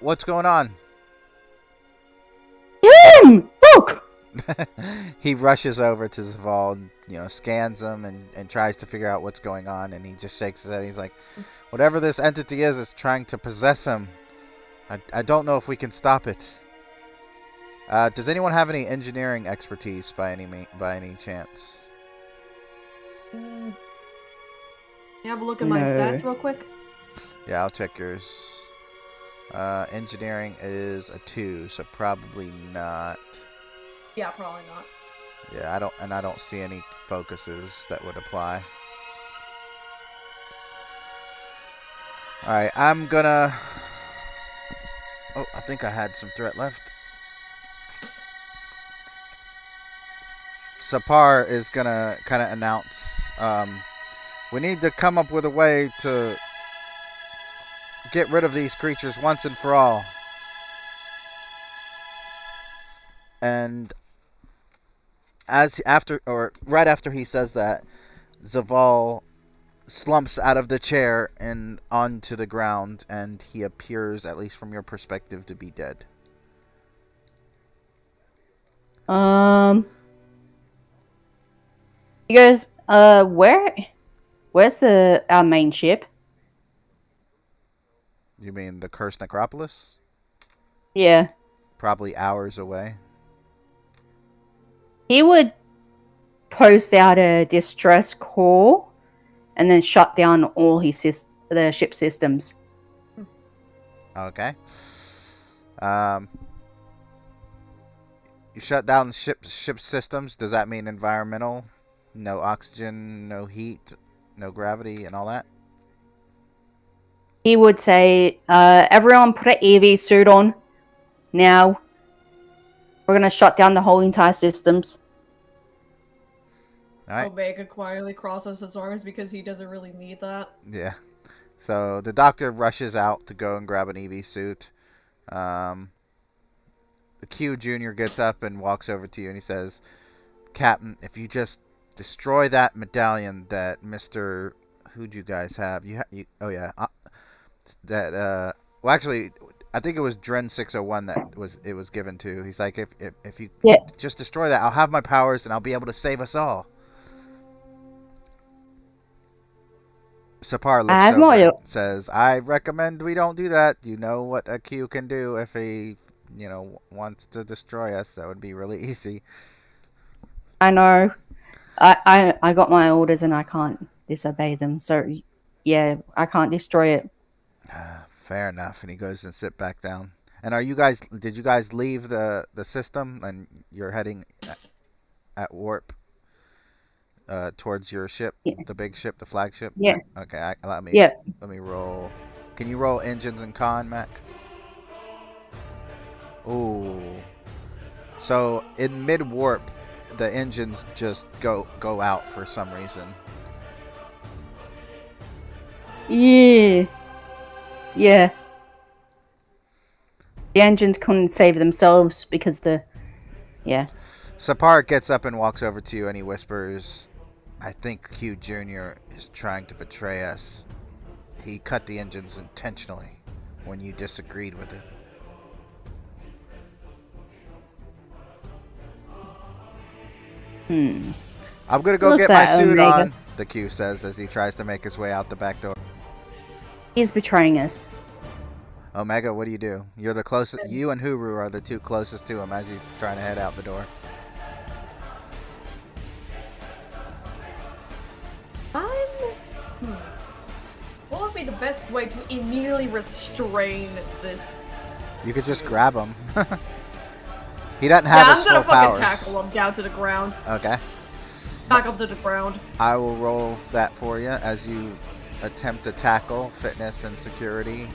Speaker 1: What's going on?
Speaker 3: Him! Look!
Speaker 1: He rushes over to Zaval and scans him and tries to figure out what's going on, and he just shakes his head. He's like, whatever this entity is trying to possess him. I don't know if we can stop it. Does anyone have any engineering expertise by any chance?
Speaker 7: Can you have a look at my
Speaker 3: No.
Speaker 7: stats real quick?
Speaker 1: Yeah, I'll check yours. Engineering is a 2, so probably not.
Speaker 7: Yeah, probably not.
Speaker 1: Yeah, I don't see any focuses that would apply. Alright, I'm gonna... Oh, I think I had some threat left. Sapar is gonna kind of announce, we need to come up with a way to get rid of these creatures once and for all. And right after he says that, Zaval slumps out of the chair and onto the ground, and he appears, at least from your perspective, to be dead.
Speaker 3: You guys, where's our main ship?
Speaker 1: You mean the Cursed Necropolis?
Speaker 3: Yeah.
Speaker 1: Probably hours away.
Speaker 3: He would post out a distress call and then shut down all the ship systems.
Speaker 1: Okay. You shut down ship systems. Does that mean environmental? No oxygen, no heat, no gravity, and all that?
Speaker 3: He would say, everyone put an EV suit on. Now. We're gonna shut down the whole entire systems.
Speaker 1: Alright.
Speaker 7: Omega quietly crosses his arms because he doesn't really need that.
Speaker 1: Yeah. So the doctor rushes out to go and grab an EV suit. The Q Jr. gets up and walks over to you and he says, Captain, if you just destroy that medallion that Mr. Who'd you guys have? Oh yeah, well actually, I think it was Dren 601 that was given to. He's like, if you
Speaker 3: Yeah.
Speaker 1: just destroy that, I'll have my powers and I'll be able to save us all. Sapar
Speaker 3: I
Speaker 1: looks
Speaker 3: have
Speaker 1: over
Speaker 3: my.
Speaker 1: and says, I recommend we don't do that. You know what a Q can do if he, wants to destroy us. That would be really easy.
Speaker 3: I know. I got my orders and I can't disobey them. So, yeah, I can't destroy it.
Speaker 1: Fair enough. And he goes and sit back down. And did you guys leave the system and you're heading at warp towards your ship,
Speaker 3: Yeah.
Speaker 1: the big ship, the flagship?
Speaker 3: Yeah.
Speaker 1: Okay, let me
Speaker 3: Yeah.
Speaker 1: roll. Can you roll engines and con, Mac? Ooh. So in mid warp, the engines just go out for some reason.
Speaker 3: Yeah. Yeah. The engines couldn't save themselves because yeah.
Speaker 1: Sapar gets up and walks over to you and he whispers, I think Q Jr. is trying to betray us. He cut the engines intentionally when you disagreed with it. I'm gonna go
Speaker 3: Looks
Speaker 1: get my
Speaker 3: at
Speaker 1: suit
Speaker 3: Omega.
Speaker 1: on, the Q says as he tries to make his way out the back door.
Speaker 3: He's betraying us.
Speaker 1: Omega, what do you do? You're the closest. You and Huru are the two closest to him as he's trying to head out the door.
Speaker 7: What would be the best way to immediately restrain this?
Speaker 1: You could just grab him. He doesn't have his
Speaker 7: I'm gonna
Speaker 1: full
Speaker 7: fucking
Speaker 1: powers.
Speaker 7: tackle him down to the ground.
Speaker 1: Okay.
Speaker 7: Back up to the ground.
Speaker 1: I will roll that for you as you attempt to tackle fitness and security.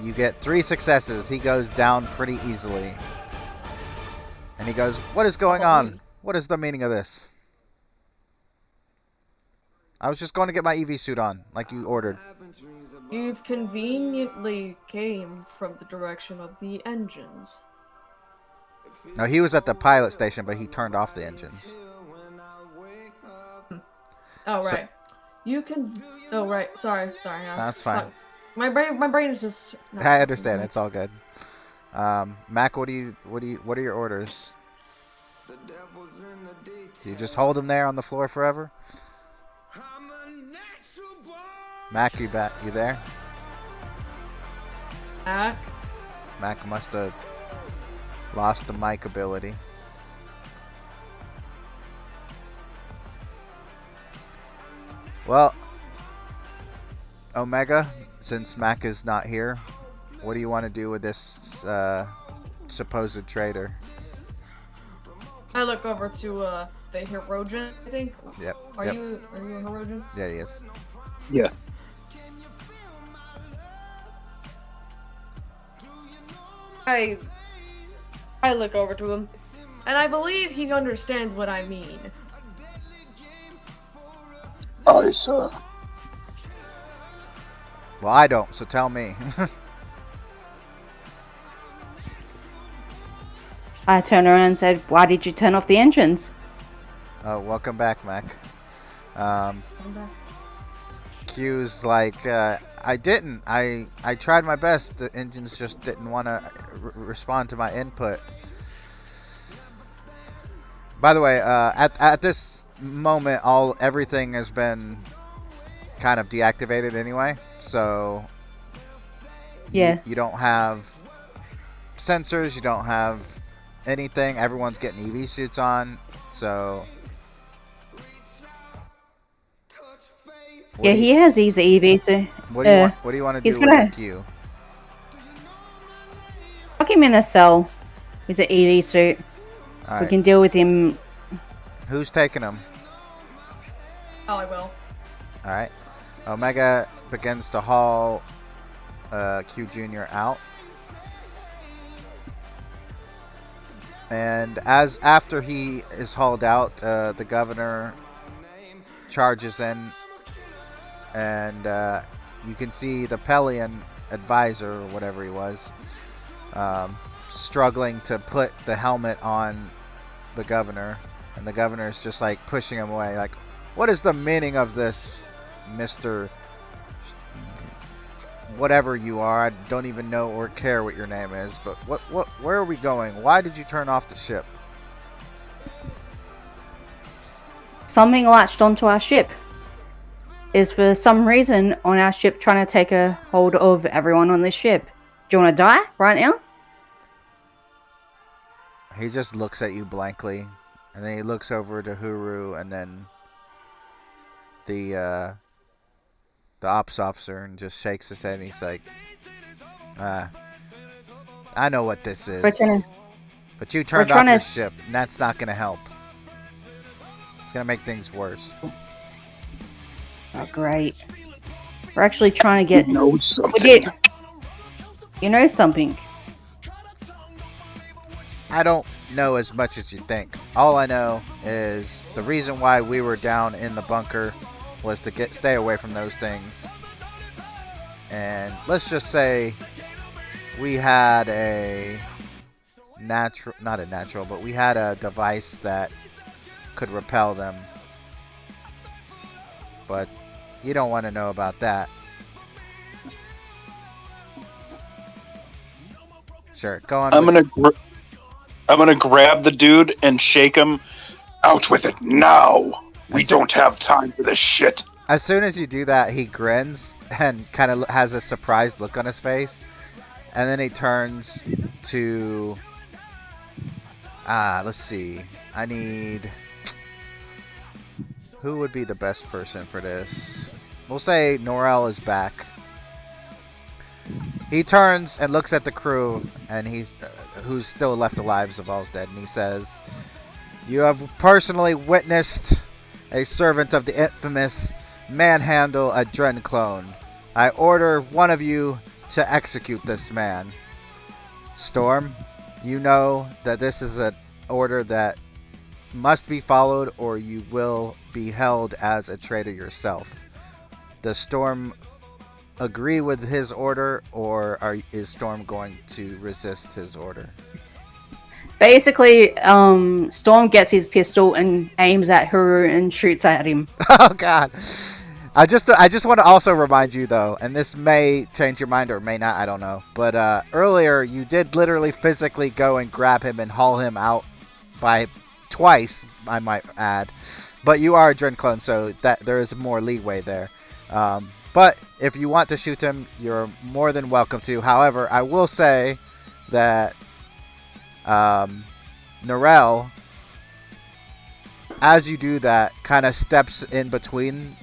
Speaker 1: You get 3 successes. He goes down pretty easily. And he goes, what is going on? What is the meaning of this? I was just going to get my EV suit on, like you ordered.
Speaker 7: You've conveniently came from the direction of the engines.
Speaker 1: No, he was at the pilot station, but he turned off the engines.
Speaker 7: Oh,
Speaker 1: So-
Speaker 7: right. You can... Oh, right. Sorry.
Speaker 1: That's fine.
Speaker 7: Fuck. My brain is just... not
Speaker 1: I
Speaker 7: fucking
Speaker 1: understand.
Speaker 7: right.
Speaker 1: It's all good. Mac, what are your orders? Do you just hold him there on the floor forever? Mac, you there? Mac must have lost the mic ability. Well, Omega, since Mac is not here, what do you want to do with this supposed traitor?
Speaker 7: I look over to the Herodian, I think.
Speaker 1: Yep.
Speaker 7: Are
Speaker 1: yep.
Speaker 7: you a Herodian?
Speaker 1: Yeah, he is.
Speaker 2: Yeah.
Speaker 7: I look over to him, and I believe he understands what I mean.
Speaker 5: Aye, sir.
Speaker 1: Well, I don't, so tell me.
Speaker 3: I turned around and said, why did you turn off the engines?
Speaker 1: Welcome back, Mac. Q's like, I didn't. I tried my best. The engines just didn't want to respond to my input. By the way, at this moment, everything has been kind of deactivated anyway. So
Speaker 3: Yeah.
Speaker 1: you don't have sensors. You don't have anything. Everyone's getting EV suits on. So
Speaker 3: Yeah, he has his EV, so
Speaker 1: what do you want? What do you want to do
Speaker 3: he's
Speaker 1: with
Speaker 3: gonna-
Speaker 1: the Q?
Speaker 3: lock him in a cell with the EV suit.
Speaker 1: All
Speaker 3: We
Speaker 1: right.
Speaker 3: can deal with him.
Speaker 1: Who's taking him?
Speaker 7: Oh, I will.
Speaker 1: All right. Omega begins to haul Q Jr. out. And after he is hauled out, the governor charges in, and you can see the Pelian advisor, or whatever he was, struggling to put the helmet on the governor. And the governor's just like pushing him away. Like, what is the meaning of this, Mr. Whatever you are? I don't even know or care what your name is. But where are we going? Why did you turn off the ship?
Speaker 3: Something latched onto our ship. Is for some reason on our ship trying to take a hold of everyone on this ship. Do you want to die right now?
Speaker 1: He just looks at you blankly, and then he looks over to Huru, and then the ops officer, and just shakes his head. And he's like, "I know what this is, but you turned off your ship, and that's not gonna help. It's gonna make things worse."
Speaker 3: Oh, great. We're actually trying to get...
Speaker 5: You know something.
Speaker 3: You know something.
Speaker 1: I don't know as much as you think. All I know is the reason why we were down in the bunker was to stay away from those things. And let's just say we had a not a natural, but we had a device that could repel them. But you don't want to know about that. Sure, go on.
Speaker 5: I'm gonna grab the dude and shake him. Out with it now. We don't have time for this shit.
Speaker 1: As soon as you do that, he grins and kind of has a surprised look on his face, and then he turns to. Let's see. I need. Who would be the best person for this? We'll say Norel is back. He turns and looks at the crew, and he's who's still left alive. Zaval's dead, and he says, "You have personally witnessed a servant of the infamous manhandle a Dren clone. I order one of you to execute this man." Storm, you know that this is an order that must be followed, or you will be held as a traitor yourself. Does Storm agree with his order, or is Storm going to resist his order?
Speaker 3: Basically, Storm gets his pistol and aims at Huru and shoots at him.
Speaker 1: Oh God! I just want to also remind you though, and this may change your mind or may not, I don't know. But earlier you did literally physically go and grab him and haul him out by twice, I might add. But you are a Dren clone, so that there is more leeway there. But if you want to shoot him, you're more than welcome to. However, I will say that Norel, as you do that, kind of steps in between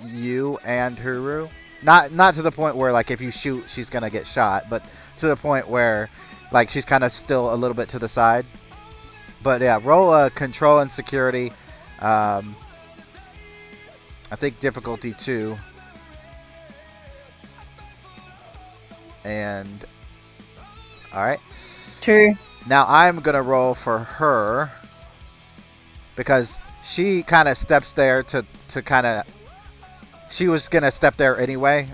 Speaker 1: you and Huru. Not to the point where, like, if you shoot, she's gonna get shot, but to the point where, like, she's kind of still a little bit to the side. But yeah, roll a control and security. I think difficulty 2. And alright.
Speaker 3: 2.
Speaker 1: Now I'm gonna roll for her, because she kind of steps there to kind of. She was gonna step there anyway,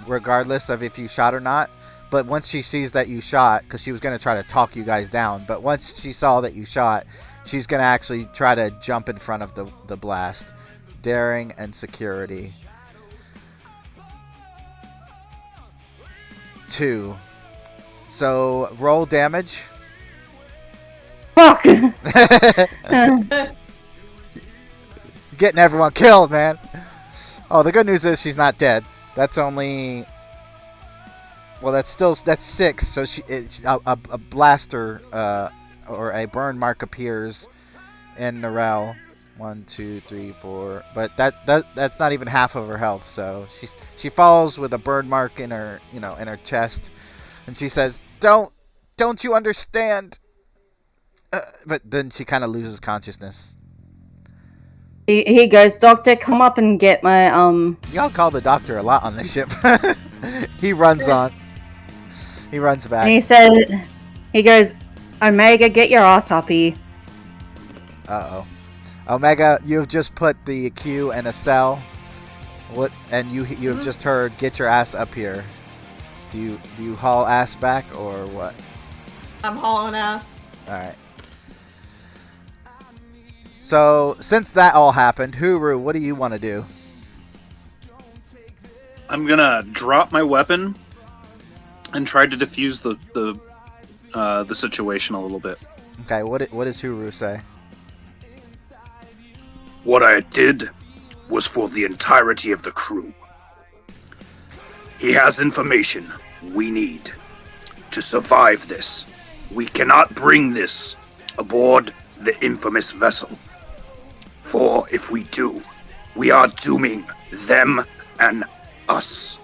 Speaker 1: regardless of if you shot or not. But once she sees that you shot, because she was gonna try to talk you guys down, but once she saw that you shot, she's gonna actually try to jump in front of the blast. Daring and security. 2. So roll damage.
Speaker 3: Fuck!
Speaker 1: You're getting everyone killed, man. Oh, the good news is she's not dead. That's only. Well, that's 6. So a blaster or a burn mark appears in Norel. 1, 2, 3, 4. But that's not even half of her health. So she falls with a burn mark in her in her chest, and she says, "Don't you understand?" But then she kind of loses consciousness.
Speaker 3: He goes, "Doctor, come up and get my
Speaker 1: Y'all call the doctor a lot on this ship. He runs on. He runs back.
Speaker 3: And he goes, "Omega, get your ass up here."
Speaker 1: Uh-oh. Omega, you've just put the Q in a cell. What? And you have just heard, "Get your ass up here." Do you haul ass back or what?
Speaker 7: I'm hauling ass.
Speaker 1: All right. So, since that all happened, Huru, what do you want to do?
Speaker 2: I'm gonna drop my weapon and try to defuse the situation a little bit.
Speaker 1: Okay, what does Huru say?
Speaker 5: What I did was for the entirety of the crew. He has information we need to survive this. We cannot bring this aboard the infamous vessel. For if we do, we are dooming them and us.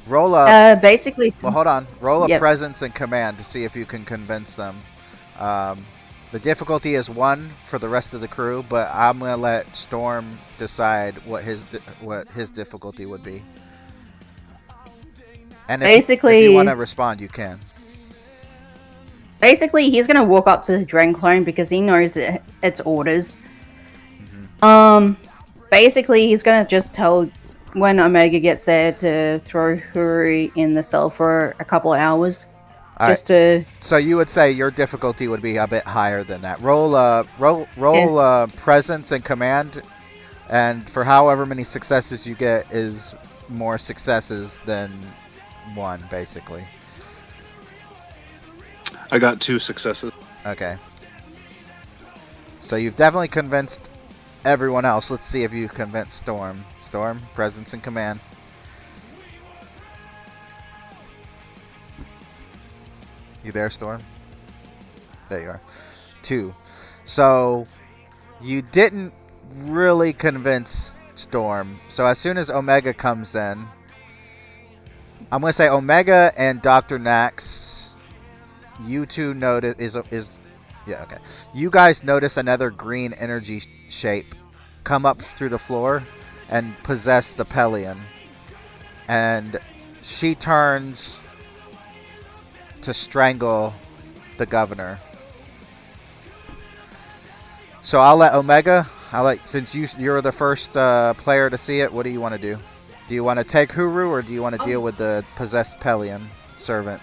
Speaker 1: Roll a...
Speaker 3: Basically...
Speaker 1: Well, hold on. Roll a
Speaker 3: Yep.
Speaker 1: presence and command to see if you can convince them. The difficulty is 1 for the rest of the crew, but I'm gonna let Storm decide what his difficulty would be. And if you want to respond, you can.
Speaker 3: Basically, he's gonna walk up to the Dren clone because he knows it's orders. Basically, he's gonna just tell when Omega gets there to throw Huri in the cell for a couple of hours. Just to...
Speaker 1: So you would say your difficulty would be a bit higher than that. Roll presence and command, and for however many successes you get is more successes than 1, basically.
Speaker 2: I got 2 successes.
Speaker 1: Okay. So you've definitely convinced everyone else. Let's see if you've convinced Storm. Storm, presence and command. You there, Storm? There you are. 2. So you didn't really convince Storm. So as soon as Omega comes in, I'm gonna say Omega and Dr. Nax, you two notice yeah, okay. You guys notice another green energy shape come up through the floor and possess the Pelion. And she turns to strangle the governor. So I'll let Omega, since you're the first player to see it, what do you want to do? Do you want to take Huru or do you want to deal with the possessed Pelion servant?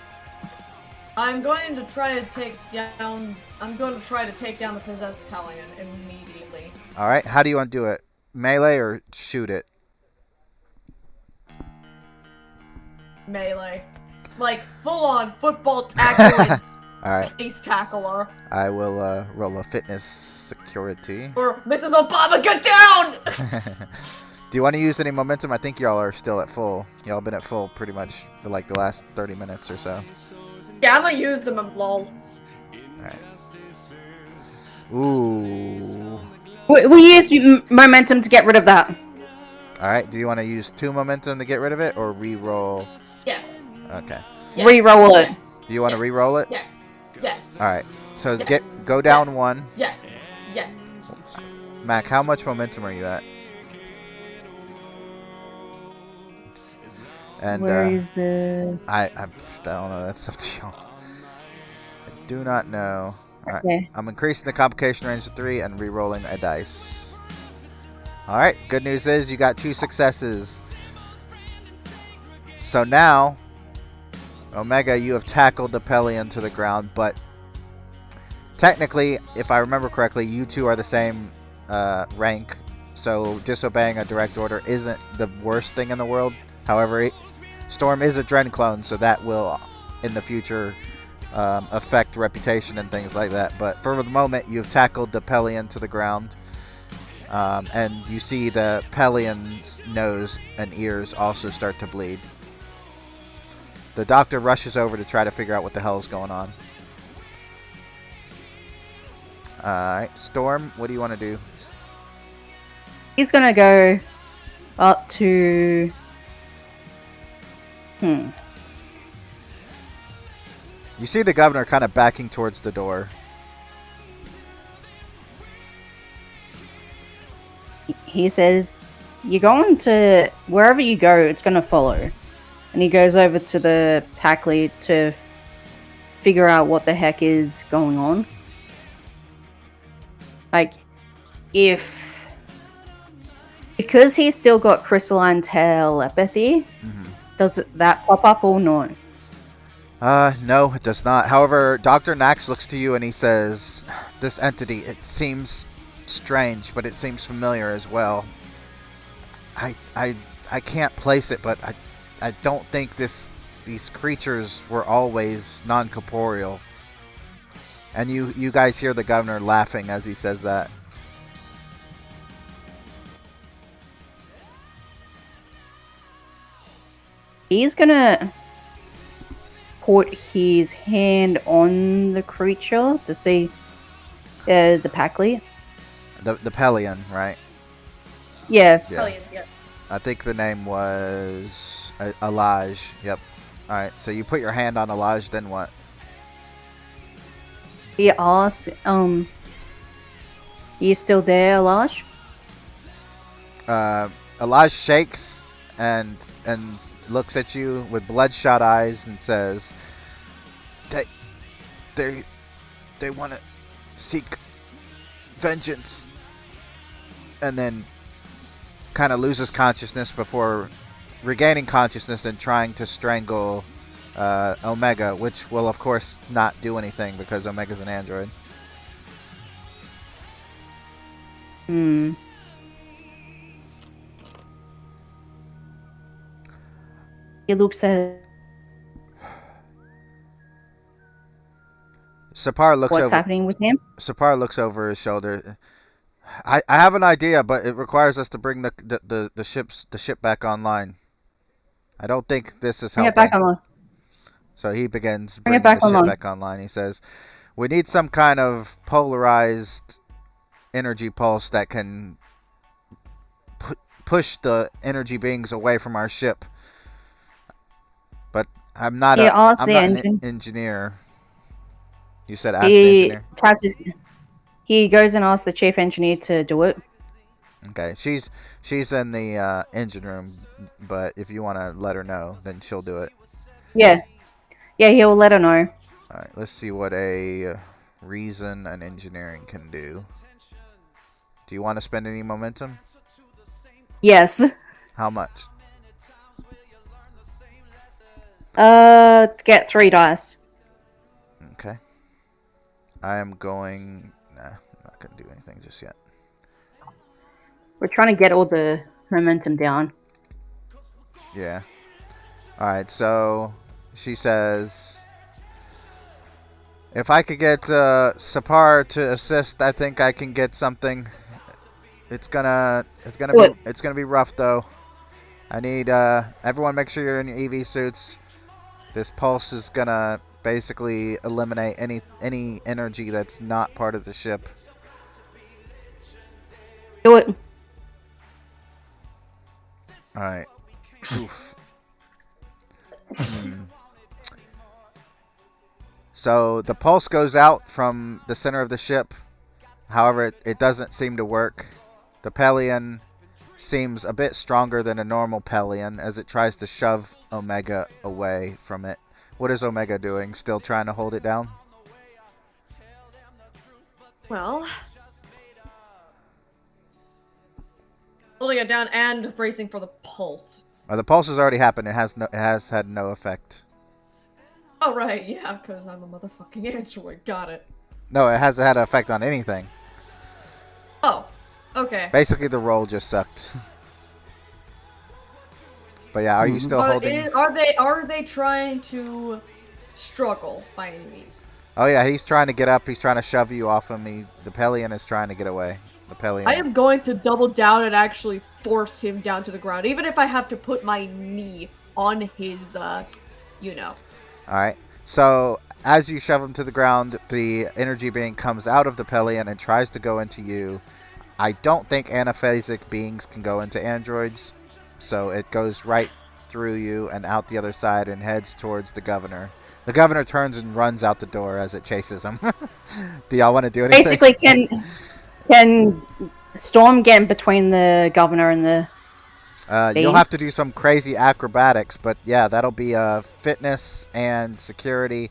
Speaker 7: I'm going to try to take down the possessed Pelion immediately.
Speaker 1: All right, how do you want to do it? Melee or shoot it?
Speaker 7: Melee. Like, full-on football tackling.
Speaker 1: Alright.
Speaker 7: Ace tackler.
Speaker 1: I will roll a fitness security.
Speaker 7: Or Mrs. Obama, get down!
Speaker 1: Do you want to use any momentum? I think y'all are still at full. Y'all been at full pretty much for like the last 30 minutes or so.
Speaker 7: Yeah, I'm gonna use them, lol.
Speaker 1: Alright. Ooh.
Speaker 3: We use momentum to get rid of that.
Speaker 1: Alright, do you want to use 2 momentum to get rid of it or re-roll?
Speaker 7: Yes.
Speaker 1: Okay.
Speaker 7: Yes.
Speaker 3: Re-roll it.
Speaker 7: Yes.
Speaker 1: Do you want to re-roll it?
Speaker 7: Yes. Yes.
Speaker 1: Alright, so
Speaker 7: Yes.
Speaker 1: go down
Speaker 7: Yes.
Speaker 1: 1.
Speaker 7: Yes. Yes.
Speaker 1: Mac, how much momentum are you at? And
Speaker 3: Where is the...
Speaker 1: I don't know, that's up to y'all. I do not know. Alright,
Speaker 3: Okay.
Speaker 1: I'm increasing the complication range to 3 and re-rolling a dice. Alright, good news is you got 2 successes. So now, Omega, you have tackled the Pelion to the ground, but technically, if I remember correctly, you two are the same rank, so disobeying a direct order isn't the worst thing in the world. However, Storm is a Dren clone, so that will, in the future, affect reputation and things like that. But for the moment, you've tackled the Pelion to the ground, and you see the Pelion's nose and ears also start to bleed. The doctor rushes over to try to figure out what the hell is going on. Alright, Storm, what do you want to do?
Speaker 3: He's gonna go up to...
Speaker 1: You see the governor kind of backing towards the door.
Speaker 3: He says, you're going to... Wherever you go, it's gonna follow. And he goes over to the pack lead to figure out what the heck is going on. Like, because he's still got crystalline telepathy, does that pop up or not?
Speaker 1: No, it does not. However, Dr. Nax looks to you and he says, "This entity, it seems strange, but it seems familiar as well. I can't place it, but I don't think these creatures were always non-corporeal." And you guys hear the governor laughing as he says that.
Speaker 3: He's gonna put his hand on the creature to see the Packly.
Speaker 1: The Pelion, right?
Speaker 3: Yeah.
Speaker 7: Yeah.
Speaker 1: I think the name was Alaj. Yep. Alright, so you put your hand on Alaj, then what?
Speaker 3: He asks, you still there, Elash?
Speaker 1: Alaj shakes and looks at you with bloodshot eyes and says, They want to seek vengeance. And then kind of loses consciousness before regaining consciousness and trying to strangle Omega, which will of course not do anything because Omega's an android.
Speaker 3: Hmm. He looks at
Speaker 1: Sapar looks
Speaker 3: what's
Speaker 1: over.
Speaker 3: happening with him.
Speaker 1: Sapar looks over his shoulder. I have an idea, but it requires us to bring the ship back online. I don't think this is
Speaker 3: Bring
Speaker 1: helping.
Speaker 3: it back online.
Speaker 1: So he begins
Speaker 3: Bring it
Speaker 1: bringing
Speaker 3: back
Speaker 1: the ship
Speaker 3: online.
Speaker 1: back online. He says, "We need some kind of polarized energy pulse that can push the energy beings away from our ship." But I'm not an engineer. You said ask the engineer?
Speaker 3: He goes and asks the chief engineer to do it.
Speaker 1: Okay, she's in the engine room, but if you want to let her know, then she'll do it.
Speaker 3: Yeah, he'll let her know.
Speaker 1: Alright, let's see what a reason and engineering can do. Do you want to spend any momentum?
Speaker 3: Yes.
Speaker 1: How much?
Speaker 3: Get 3 dice.
Speaker 1: Okay. I am going... Nah, I'm not going to do anything just yet.
Speaker 3: We're trying to get all the momentum down.
Speaker 1: Yeah. Alright, so she says, if I could get Sapar to assist, I think I can get something. It's gonna be rough though. I need everyone make sure you're in your EV suits. This pulse is gonna basically eliminate any energy that's not part of the ship.
Speaker 3: Do it.
Speaker 1: Alright. Oof. So the pulse goes out from the center of the ship. However, it doesn't seem to work. The Pelion seems a bit stronger than a normal Pelion as it tries to shove Omega away from it. What is Omega doing? Still trying to hold it down?
Speaker 7: Well, holding it down and bracing for the pulse.
Speaker 1: The pulse has already happened. It has had no effect.
Speaker 7: Oh right, yeah, because I'm a motherfucking android. Got it.
Speaker 1: No, it hasn't had an effect on anything.
Speaker 7: Oh, okay.
Speaker 1: Basically, the roll just sucked. But yeah, are you still holding?
Speaker 7: Are they trying to struggle by any means?
Speaker 1: Oh yeah, he's trying to get up. He's trying to shove you off him. The Pelion is trying to get away. The Pelion.
Speaker 7: I am going to double down and actually force him down to the ground, even if I have to put my knee on his, you know.
Speaker 1: Alright, so as you shove him to the ground, the energy being comes out of the Pelion and tries to go into you. I don't think anaphasic beings can go into androids, so it goes right through you and out the other side and heads towards the governor. The governor turns and runs out the door as it chases him. Do y'all want to do anything?
Speaker 3: Basically, can Storm get in between the governor and the...
Speaker 1: You'll have to do some crazy acrobatics, but yeah, that'll be fitness and security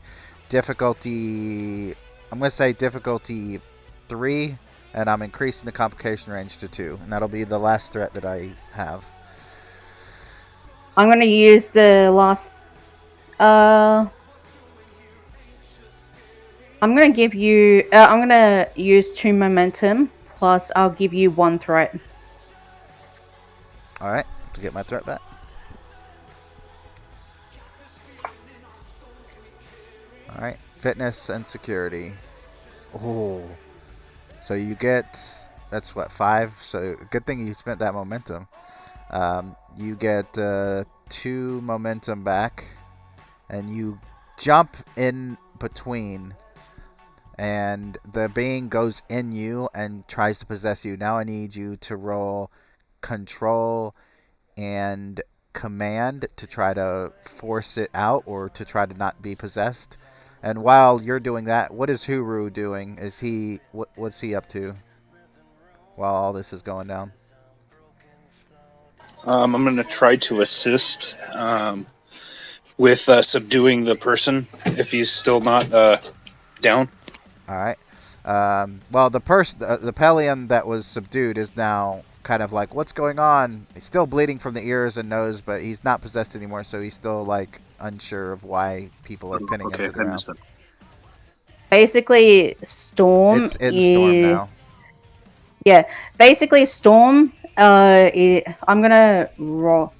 Speaker 1: difficulty. I'm going to say difficulty 3, and I'm increasing the complication range to 2, and that'll be the last threat that I have.
Speaker 3: I'm going to use the last... I'm gonna give you. I'm gonna use 2 momentum. Plus, I'll give you 1 threat.
Speaker 1: All right, to get my threat back. All right, fitness and security. Oh, so you get, that's what, 5. So good thing you spent that momentum. You get 2 momentum back, and you jump in between, and the being goes in you and tries to possess you. Now I need you to roll control and command to try to force it out or to try to not be possessed. And while you're doing that, what is Huru doing? Is he what's he up to while all this is going down?
Speaker 2: I'm going to try to assist with subduing the person if he's still not down.
Speaker 1: All right. Well, the Pelion that was subdued is now kind of like, what's going on? He's still bleeding from the ears and nose, but he's not possessed anymore, so he's still like unsure of why people are pinning him to the ground.
Speaker 3: Basically, Storm
Speaker 1: It's in Storm now.
Speaker 3: Yeah, basically Storm. I'm gonna roll.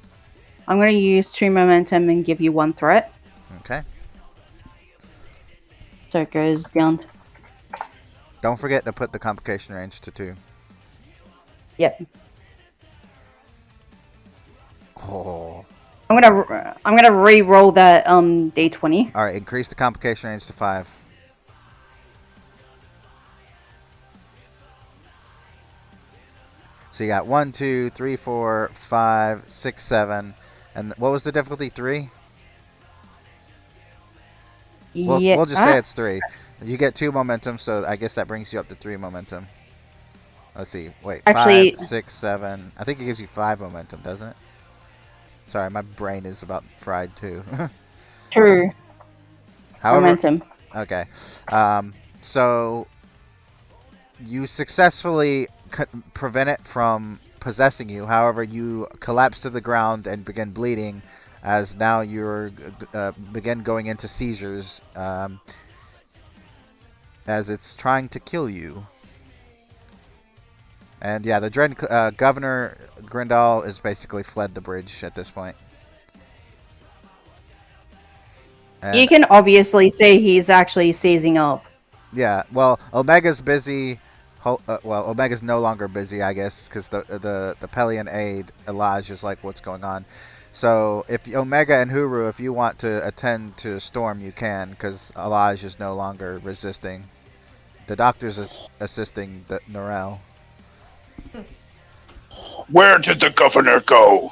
Speaker 3: I'm gonna use 2 momentum and give you 1 threat.
Speaker 1: Okay.
Speaker 3: So it goes down.
Speaker 1: Don't forget to put the complication range to 2.
Speaker 3: Yep.
Speaker 1: Oh.
Speaker 3: I'm gonna re-roll that d20.
Speaker 1: All right, increase the complication range to 5. So you got 1, 2, 3, 4, 5, 6, 7, and what was the difficulty? 3. We'll just say it's 3. You get 2 momentum, so I guess that brings you up to 3 momentum. Let's see. Wait,
Speaker 3: actually,
Speaker 1: 5, 6, 7. I think it gives you 5 momentum, doesn't it? Sorry, my brain is about fried too.
Speaker 3: True.
Speaker 1: However,
Speaker 3: momentum.
Speaker 1: Okay. So you successfully prevent it from possessing you. However, you collapse to the ground and begin bleeding, as now you're begin going into seizures, as it's trying to kill you. And yeah, the Dread Governor Grindal is basically fled the bridge at this point. And
Speaker 3: you can obviously see he's actually seizing up.
Speaker 1: yeah, well, Omega's busy. Well, Omega's no longer busy, I guess, because the Pelion aide Elijah is like, what's going on? So if Omega and Huru, if you want to attend to Storm, you can, because Elijah is no longer resisting. The doctor's assisting the Norel.
Speaker 5: Where did the governor go?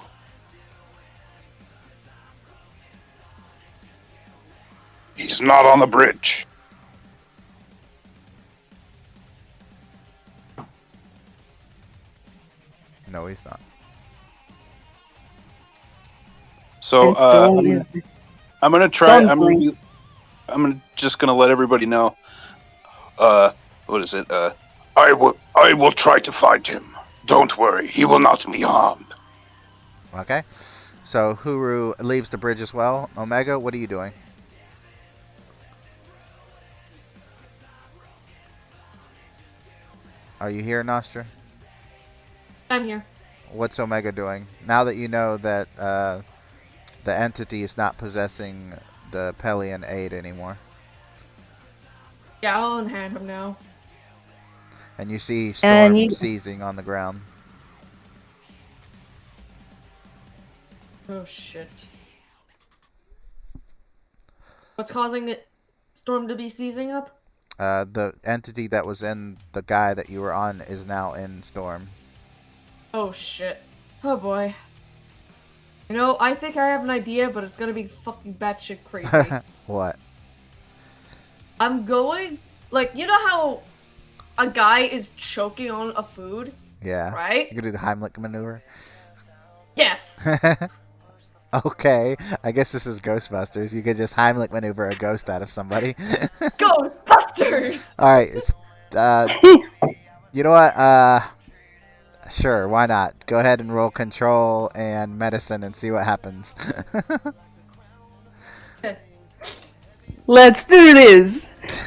Speaker 5: He's not on the bridge.
Speaker 1: No, he's not.
Speaker 2: So
Speaker 3: And Storm is
Speaker 2: I'm gonna try.
Speaker 3: Storm's
Speaker 2: I'm just gonna let everybody know. What is it?
Speaker 5: I will try to find him. Don't worry, he will not be harmed.
Speaker 1: Okay. So Huru leaves the bridge as well. Omega, what are you doing? Are you here, Nostra?
Speaker 7: I'm here.
Speaker 1: What's Omega doing? Now that you know that the entity is not possessing the Pelion aid anymore.
Speaker 7: Yeah, I'll unhand him now.
Speaker 1: And you see Storm
Speaker 3: you-
Speaker 1: seizing on the ground.
Speaker 7: Oh shit. What's causing it? Storm to be seizing up?
Speaker 1: The entity that was in the guy that you were on is now in Storm.
Speaker 7: Oh shit. Oh boy. You know, I think I have an idea, but it's gonna be fucking batshit crazy.
Speaker 1: What?
Speaker 7: I'm going, like, you know how a guy is choking on a food,
Speaker 1: Yeah.
Speaker 7: right?
Speaker 1: You can do the Heimlich maneuver.
Speaker 7: Yes.
Speaker 1: Okay. I guess this is Ghostbusters. You could just Heimlich maneuver a ghost out of somebody.
Speaker 7: Ghostbusters.
Speaker 1: All right. It's, you know what? Sure. Why not? Go ahead and roll control and medicine and see what happens.
Speaker 3: Let's do this.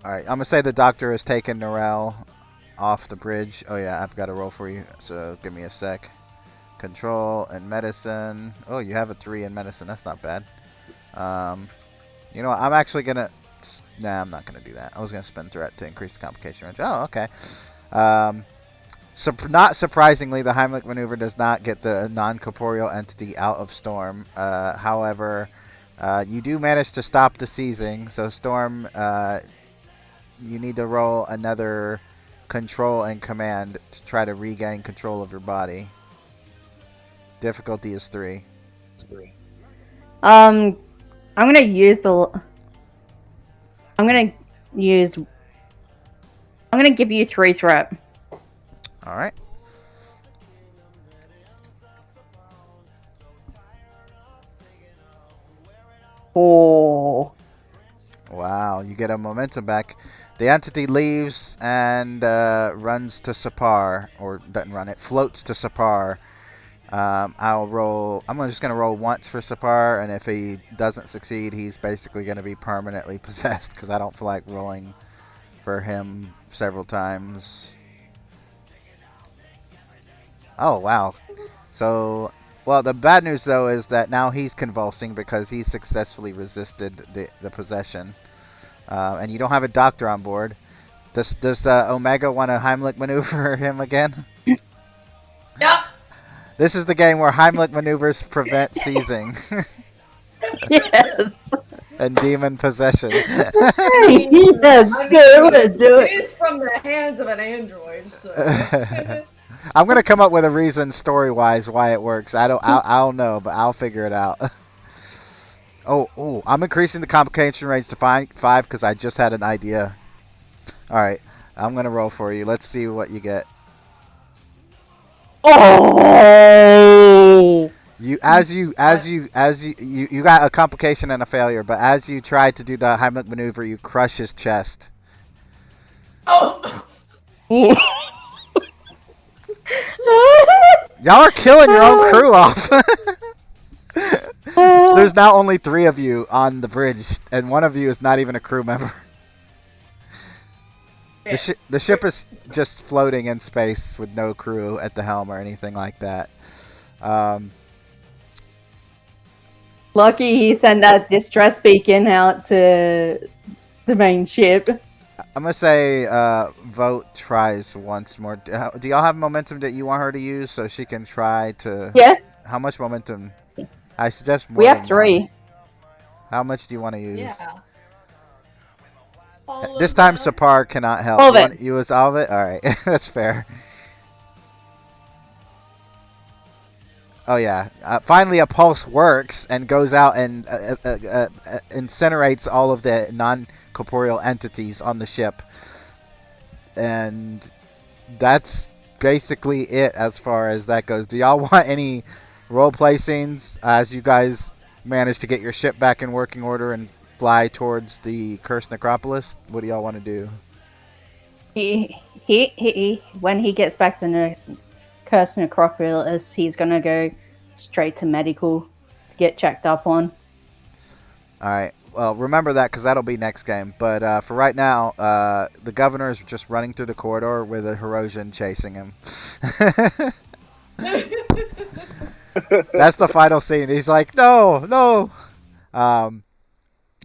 Speaker 1: Alright, I'm gonna say the doctor has taken Norel off the bridge. Oh yeah, I've got a roll for you, so give me a sec. Control and medicine. Oh, you have a 3 in medicine. That's not bad. You know what? I'm actually gonna... Nah, I'm not gonna do that. I was gonna spend threat to increase the complication range. Oh, okay. Not surprisingly, the Heimlich maneuver does not get the non-corporeal entity out of Storm. However, you do manage to stop the seizing. So Storm, you need to roll another control and command to try to regain control of your body. Difficulty is 3.
Speaker 3: I'm gonna use the. I'm gonna give you 3 threat.
Speaker 1: All right.
Speaker 3: Oh.
Speaker 1: Wow, you get a momentum back. The entity leaves and runs to Sapar, or doesn't run, it floats to Sapar. I'll roll. I'm just gonna roll once for Sapar, and if he doesn't succeed, he's basically gonna be permanently possessed because I don't feel like rolling for him several times. Oh wow. So, well, the bad news though is that now he's convulsing because he successfully resisted the possession, and you don't have a doctor on board. Does Omega want to Heimlich maneuver him again?
Speaker 7: Yep.
Speaker 1: This is the game where Heimlich maneuvers prevent seizing
Speaker 3: Yes.
Speaker 1: and demon possession.
Speaker 3: Yes,
Speaker 7: I
Speaker 3: do
Speaker 7: mean,
Speaker 3: it, do
Speaker 7: it
Speaker 3: it.
Speaker 7: is from the hands of an android, so.
Speaker 1: I'm gonna come up with a reason story-wise why it works. I don't know, but I'll figure it out. Oh, I'm increasing the complication range to 5 because I just had an idea. All right, I'm gonna roll for you. Let's see what you get.
Speaker 3: Oh.
Speaker 1: You got a complication and a failure, but as you try to do the Heimlich maneuver, you crush his chest.
Speaker 7: Oh!
Speaker 1: Y'all are killing your own crew off. There's now only 3 of you on the bridge, and one of you is not even a crew member. The ship is just floating in space with no crew at the helm or anything like that.
Speaker 3: Lucky he sent that distress beacon out to the main ship.
Speaker 1: I'm gonna say Vote tries once more. Do y'all have momentum that you want her to use so she can try to...
Speaker 3: Yeah.
Speaker 1: How much momentum? I suggest more
Speaker 3: We have
Speaker 1: than
Speaker 3: 3.
Speaker 1: 1. How much do you want to use?
Speaker 7: Yeah.
Speaker 1: This time Sapar cannot help.
Speaker 3: All of
Speaker 1: you
Speaker 3: it.
Speaker 1: Want, you use all of it? Alright, that's fair. Oh yeah, finally a pulse works and goes out and incinerates all of the non-corporeal entities on the ship. And that's basically it as far as that goes. Do y'all want any roleplay scenes as you guys manage to get your ship back in working order and fly towards the Cursed Necropolis? What do y'all want to do?
Speaker 3: When he gets back to Cursed Necropolis, he's gonna go straight to medical to get checked up on.
Speaker 1: Alright, well, remember that because that'll be next game. But for right now, the governor is just running through the corridor with a Herosian chasing him. That's the final scene. He's like, no!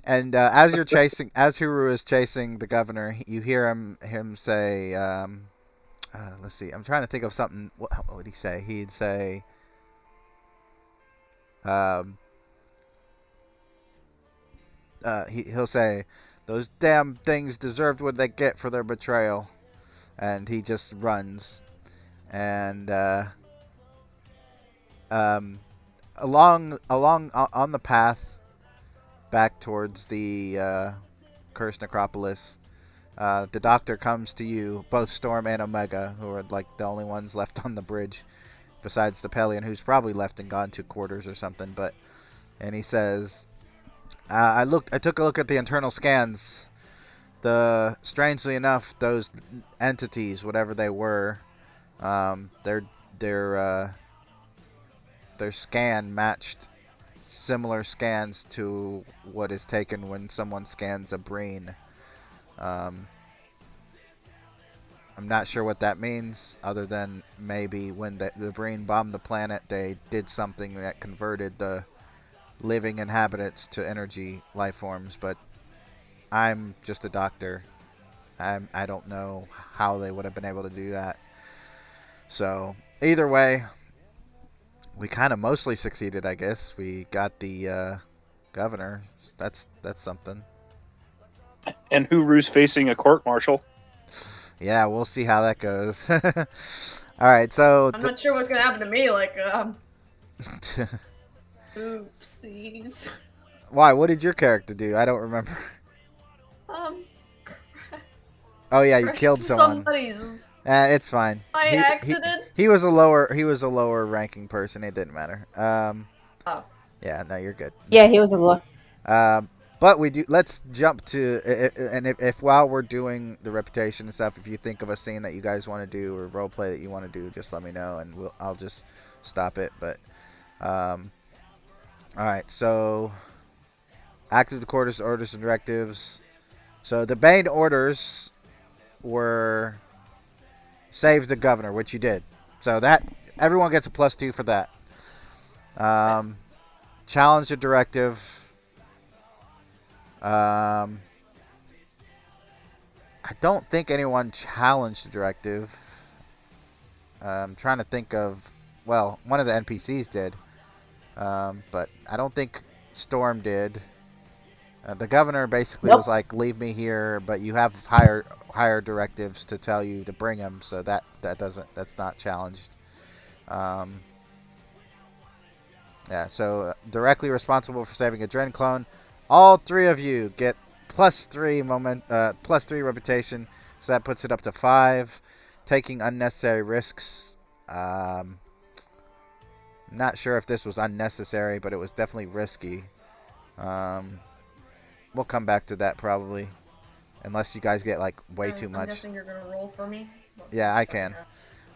Speaker 1: And as Huru is chasing the governor, you hear him say, let's see, I'm trying to think of something. What would he say? He'd say, he'll say, those damn things deserved what they get for their betrayal. And he just runs. And along on the path back towards the Cursed Necropolis, the doctor comes to you, both Storm and Omega, who are like the only ones left on the bridge, besides the Pelion, who's probably left and gone to quarters or something. And he says, I took a look at the internal scans. Strangely enough, those entities, whatever they were, their scan matched similar scans to what is taken when someone scans a brain. I'm not sure what that means, other than maybe when the brain bombed the planet, they did something that converted the living inhabitants to energy life forms, but I'm just a doctor. I don't know how they would have been able to do that. So either way, we kind of mostly succeeded, I guess. We got the governor. That's something.
Speaker 2: And Huru's facing a court-martial.
Speaker 1: Yeah, we'll see how that goes. All right, so
Speaker 7: I'm not sure what's gonna happen to me. Like, oopsies.
Speaker 1: Why? What did your character do? I don't remember. Oh yeah, you killed someone.
Speaker 7: Somebody's
Speaker 1: It's fine.
Speaker 7: by accident.
Speaker 1: He was a lower ranking person. It didn't matter.
Speaker 7: Oh.
Speaker 1: Yeah, no, you're good.
Speaker 3: Yeah, he was a block.
Speaker 1: But we do. Let's jump to and if while we're doing the reputation and stuff, if you think of a scene that you guys want to do or role play that you want to do, just let me know and I'll just stop it. But all right. So active quarters, orders, and directives. So the main orders were save the governor, which you did. So that everyone gets a +2 for that. Challenge the directive. I don't think anyone challenged the directive. I'm trying to think of, well, one of the NPCs did, but I don't think Storm did. The governor basically was like, "Leave me here," but you have higher directives to tell you to bring him, so that's not challenged. Yeah, so directly responsible for saving a Dren clone. All 3 of you get +3 reputation, so that puts it up to 5. Taking unnecessary risks. Not sure if this was unnecessary, but it was definitely risky. We'll come back to that probably, unless you guys get like way too much.
Speaker 7: I'm guessing you're gonna roll for me.
Speaker 1: Yeah, I can.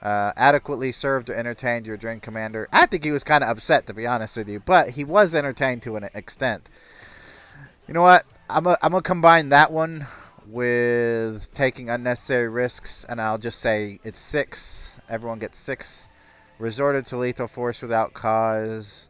Speaker 1: Adequately served or entertained your Dren commander. I think he was kind of upset, to be honest with you, but he was entertained to an extent. You know what? I'm gonna combine that one with taking unnecessary risks, and I'll just say it's 6. Everyone gets 6. Resorted to lethal force without cause.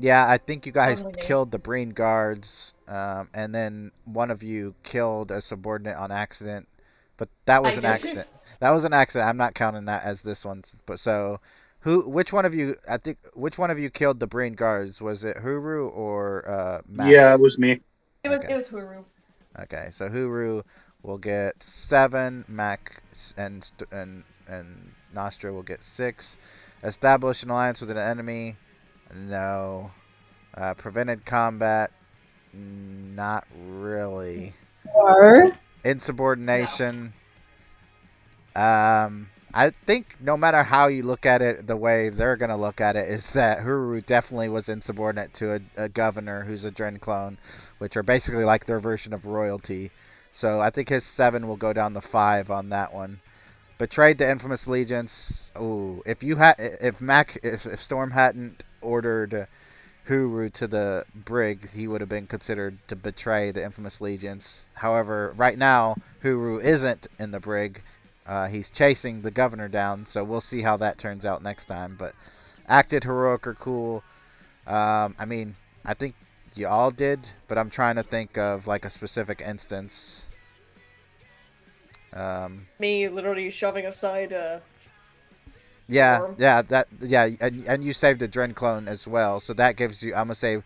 Speaker 1: Yeah, I think you guys killed the Breen guards, and then one of you killed a subordinate on accident. But that was an accident. That was an accident. I'm not counting that as this one. But so, which one of you? I think which one of you killed the Breen guards? Was it Huru or Mac?
Speaker 2: Yeah, it was me.
Speaker 7: It was Huru.
Speaker 1: Okay, so Huru will get 7. Mac and Nostra will get 6. Establish an alliance with an enemy. No. Prevented combat. Not really.
Speaker 3: No.
Speaker 1: Insubordination. I think no matter how you look at it, the way they're going to look at it is that Huru definitely was insubordinate to a governor who's a Dren clone, which are basically like their version of royalty. So I think his 7 will go down to 5 on that one. Betrayed the infamous allegiance. Ooh, if Storm hadn't ordered Huru to the brig, he would have been considered to betray the infamous allegiance. However, right now Huru isn't in the brig. He's chasing the governor down, so we'll see how that turns out next time. But acted heroic or cool. I mean, I think you all did, but I'm trying to think of like a specific instance.
Speaker 7: Me literally shoving aside
Speaker 1: Yeah,
Speaker 7: Storm.
Speaker 1: and you saved a Dren clone as well, so that gives you, I'm gonna say,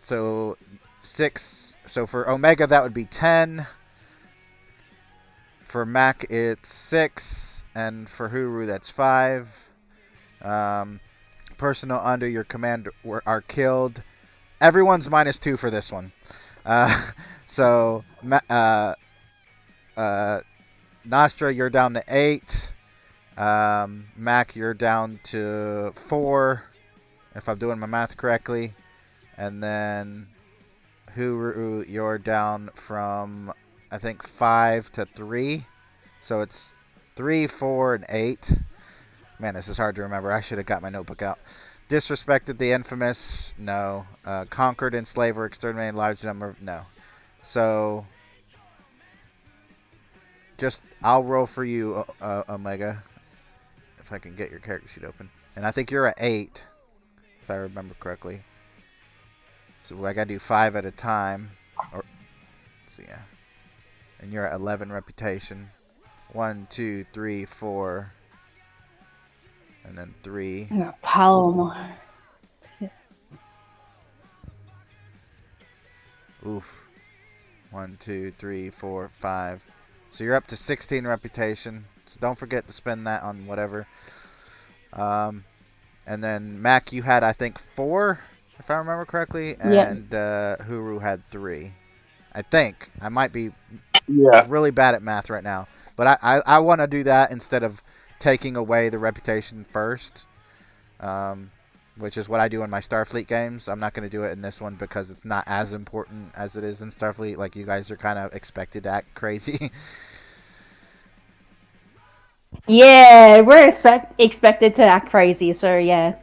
Speaker 1: so 6. So for Omega that would be 10. For Mac it's 6, and for Huru that's 5. Personnel under your command are killed. Everyone's -2 for this one. So Nostra, you're down to 8. Mac, you're down to 4, if I'm doing my math correctly. And then Huru, you're down from, I think, 5 to 3. So it's 3, 4, and 8. Man, this is hard to remember. I should have got my notebook out. disrespected the infamous, no. Conquered, enslaved, or exterminated a large number, no. So, just, I'll roll for you, Omega, if I can get your character sheet open. And I think you're at 8, if I remember correctly. So I gotta do 5 at a time. Or, so yeah. And you're at 11 reputation. 1, 2, 3, 4. And then 3.
Speaker 3: I'm gonna pile them more.
Speaker 1: Oof. 1, 2, 3, 4, 5. So you're up to 16 reputation. So don't forget to spend that on whatever. And then Mac, you had I think 4, if I remember correctly, and Huru had 3. I think. I might be really bad at math right now, but I want to do that instead of taking away the reputation first, which is what I do in my Starfleet games. I'm not going to do it in this one because it's not as important as it is in Starfleet. Like, you guys are kind of expected to act crazy.
Speaker 3: Yeah, we're expected to act crazy, so yeah.